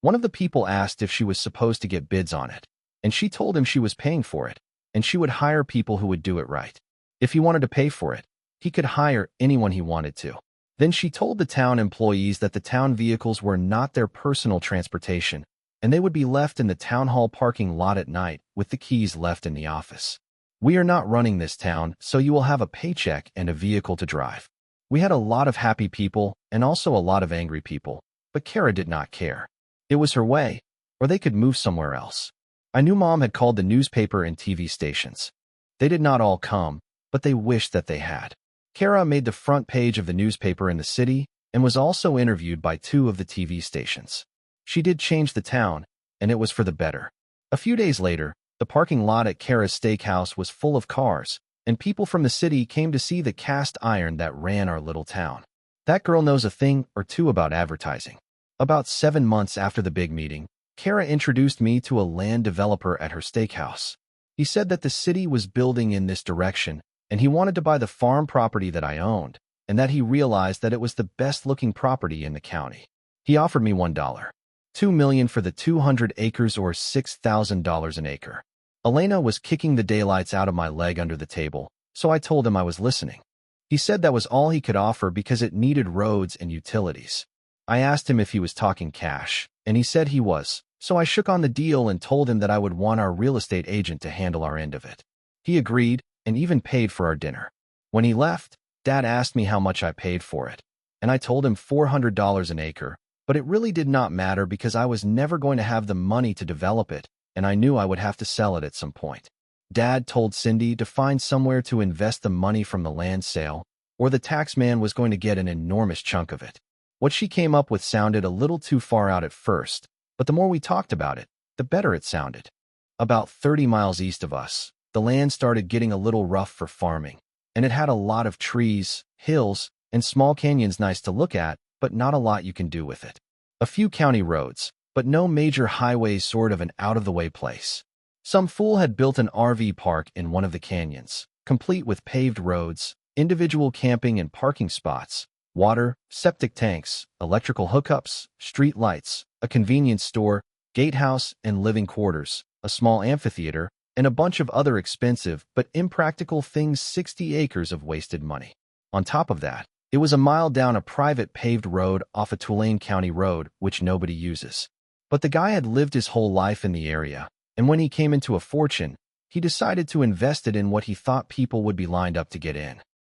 One of the people asked if she was supposed to get bids on it, and she told him she was paying for it, and she would hire people who would do it right. If he wanted to pay for it, he could hire anyone he wanted to. Then she told the town employees that the town vehicles were not their personal transportation, and they would be left in the town hall parking lot at night with the keys left in the office. "We are not running this town, so you will have a paycheck and a vehicle to drive." We had a lot of happy people and also a lot of angry people, but Kara did not care. It was her way, or they could move somewhere else. I knew Mom had called the newspaper and TV stations. They did not all come, but they wished that they had. Kara made the front page of the newspaper in the city and was also interviewed by 2 of the TV stations. She did change the town, and it was for the better. A few days later, the parking lot at Kara's Steakhouse was full of cars, and people from the city came to see the cast iron that ran our little town. That girl knows a thing or two about advertising. About 7 months after the big meeting, Kara introduced me to a land developer at her steakhouse. He said that the city was building in this direction, and he wanted to buy the farm property that I owned, and that he realized that it was the best-looking property in the county. He offered me $1. $2 million for the 200 acres or $6,000 an acre. Elena was kicking the daylights out of my leg under the table, so I told him I was listening. He said that was all he could offer because it needed roads and utilities. I asked him if he was talking cash, and he said he was, so I shook on the deal and told him that I would want our real estate agent to handle our end of it. He agreed and even paid for our dinner. When he left, Dad asked me how much I paid for it, and I told him $400 an acre, but it really did not matter because I was never going to have the money to develop it, and I knew I would have to sell it at some point. Dad told Cindy to find somewhere to invest the money from the land sale, or the tax man was going to get an enormous chunk of it. What she came up with sounded a little too far out at first, but the more we talked about it, the better it sounded. About 30 miles east of us, the land started getting a little rough for farming, and it had a lot of trees, hills, and small canyons nice to look at, but not a lot you can do with it. A few county roads, but no major highways, sort of an out-of-the-way place. Some fool had built an RV park in one of the canyons, complete with paved roads, individual camping and parking spots, water, septic tanks, electrical hookups, street lights, a convenience store, gatehouse and living quarters, a small amphitheater, and a bunch of other expensive but impractical things. 60 acres of wasted money. On top of that, it was a mile down a private paved road off a Tulane County road, which nobody uses. But the guy had lived his whole life in the area, And when he came into a fortune, he decided to invest it in what he thought people would be lined up to get in.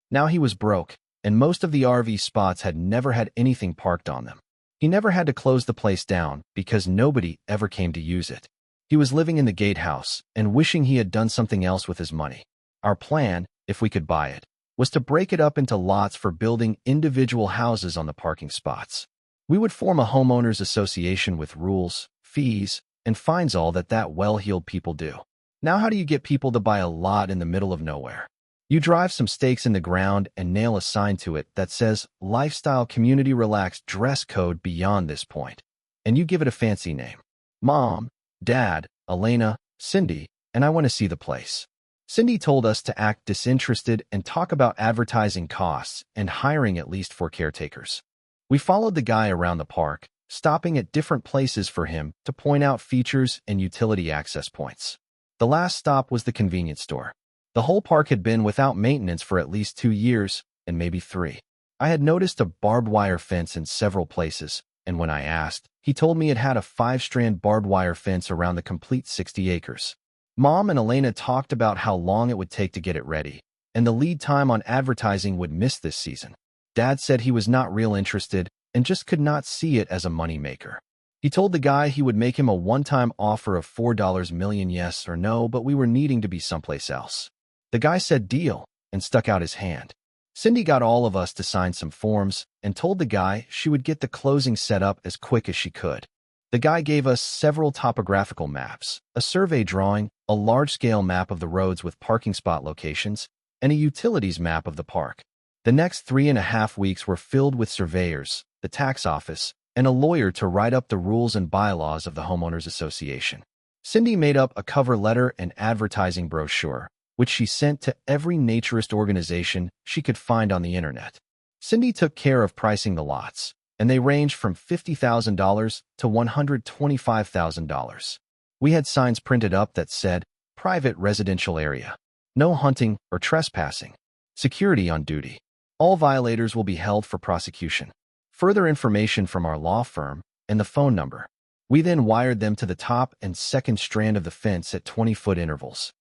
Now he was broke, and most of the RV spots had never had anything parked on them. He never had to close the place down because nobody ever came to use it. He was living in the gatehouse and wishing he had done something else with his money. Our plan, if we could buy it, was to break it up into lots for building individual houses on the parking spots. We would form a homeowners association with rules, fees, and fines, all that well-heeled people do. Now how do you get people to buy a lot in the middle of nowhere? You drive some stakes in the ground and nail a sign to it that says Lifestyle Community Relaxed Dress Code beyond this point. And you give it a fancy name. Mom, Dad, Elena, Cindy, and I want to see the place. Cindy told us to act disinterested and talk about advertising costs and hiring at least 4 caretakers. We followed the guy around the park, stopping at different places for him to point out features and utility access points. The last stop was the convenience store. The whole park had been without maintenance for at least 2 years, and maybe 3. I had noticed a barbed wire fence in several places, and when I asked, he told me it had a 5-strand barbed wire fence around the complete 60 acres. Mom and Elena talked about how long it would take to get it ready, and the lead time on advertising would miss this season. Dad said he was not real interested and just could not see it as a moneymaker. He told the guy he would make him a one-time offer of $4 million yes or no, but we were needing to be someplace else. The guy said deal and stuck out his hand. Cindy got all of us to sign some forms and told the guy she would get the closing set up as quick as she could. The guy gave us several topographical maps, a survey drawing, a large-scale map of the roads with parking spot locations, and a utilities map of the park. The next 3.5 weeks were filled with surveyors, the tax office, and a lawyer to write up the rules and bylaws of the homeowners association. Cindy made up a cover letter and advertising brochure, which she sent to every naturist organization she could find on the internet. Cindy took care of pricing the lots, and they ranged from $50,000 to $125,000. We had signs printed up that said, private residential area, no hunting or trespassing, security on duty. All violators will be held for prosecution. Further information from our law firm and the phone number. We then wired them to the top and second strand of the fence at 20-foot intervals.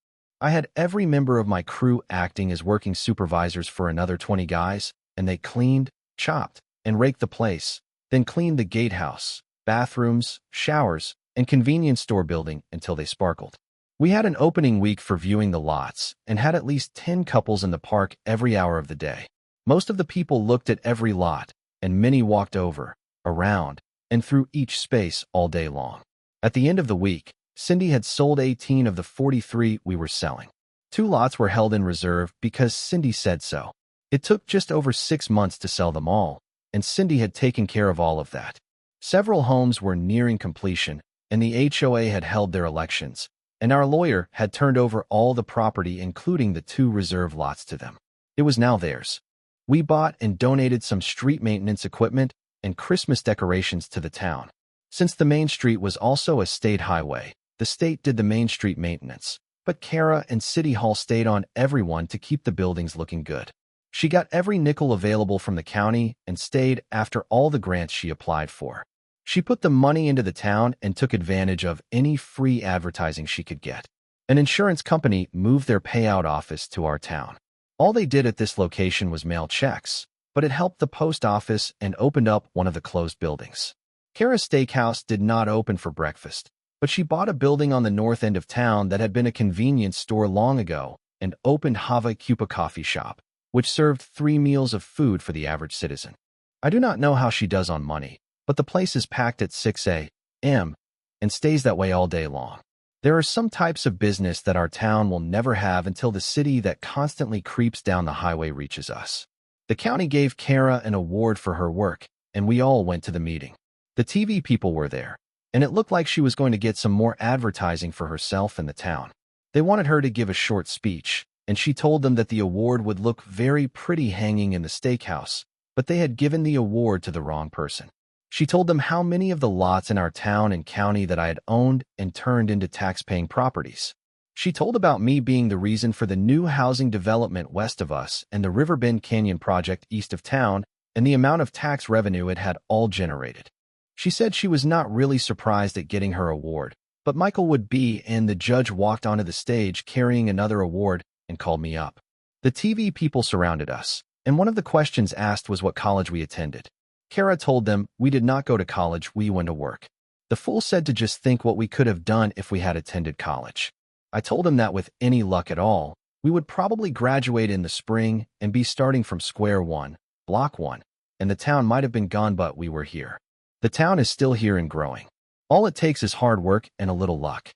I had every member of my crew acting as working supervisors for another 20 guys, and they cleaned, chopped, and raked the place, then cleaned the gatehouse, bathrooms, showers, and convenience store building until they sparkled. We had an opening week for viewing the lots and had at least 10 couples in the park every hour of the day. Most of the people looked at every lot, and many walked over, around, and through each space all day long. At the end of the week, Cindy had sold 18 of the 43 we were selling. 2 lots were held in reserve because Cindy said so. It took just over 6 months to sell them all, and Cindy had taken care of all of that. Several homes were nearing completion, and the HOA had held their elections, and our lawyer had turned over all the property, including the 2 reserve lots, to them. It was now theirs. We bought and donated some street maintenance equipment and Christmas decorations to the town. Since the main street was also a state highway, the state did the main street maintenance, but Kara and City Hall stayed on everyone to keep the buildings looking good. She got every nickel available from the county and stayed after all the grants she applied for. She put the money into the town and took advantage of any free advertising she could get. An insurance company moved their payout office to our town. All they did at this location was mail checks, but it helped the post office and opened up one of the closed buildings. Kara's Steakhouse did not open for breakfast, but she bought a building on the north end of town that had been a convenience store long ago and opened Hava Cupa coffee shop, which served 3 meals of food for the average citizen. I do not know how she does on money, but the place is packed at 6 a.m. and stays that way all day long. There are some types of business that our town will never have until the city that constantly creeps down the highway reaches us. The county gave Kara an award for her work, and we all went to the meeting. The TV people were there, and it looked like she was going to get some more advertising for herself and the town. They wanted her to give a short speech, and she told them that the award would look very pretty hanging in the steakhouse, but they had given the award to the wrong person. She told them how many of the lots in our town and county that I had owned and turned into tax-paying properties. She told about me being the reason for the new housing development west of us and the Riverbend Canyon project east of town and the amount of tax revenue it had all generated. She said she was not really surprised at getting her award, But Michael would be, and the judge walked onto the stage carrying another award and called me up. The TV people surrounded us, and one of the questions asked was what college we attended. Kara told them we did not go to college, we went to work. The fool said to just think what we could have done if we had attended college. I told him that with any luck at all, we would probably graduate in the spring and be starting from square one, block one, and the town might have been gone, but we were here. The town is still here and growing. All it takes is hard work and a little luck.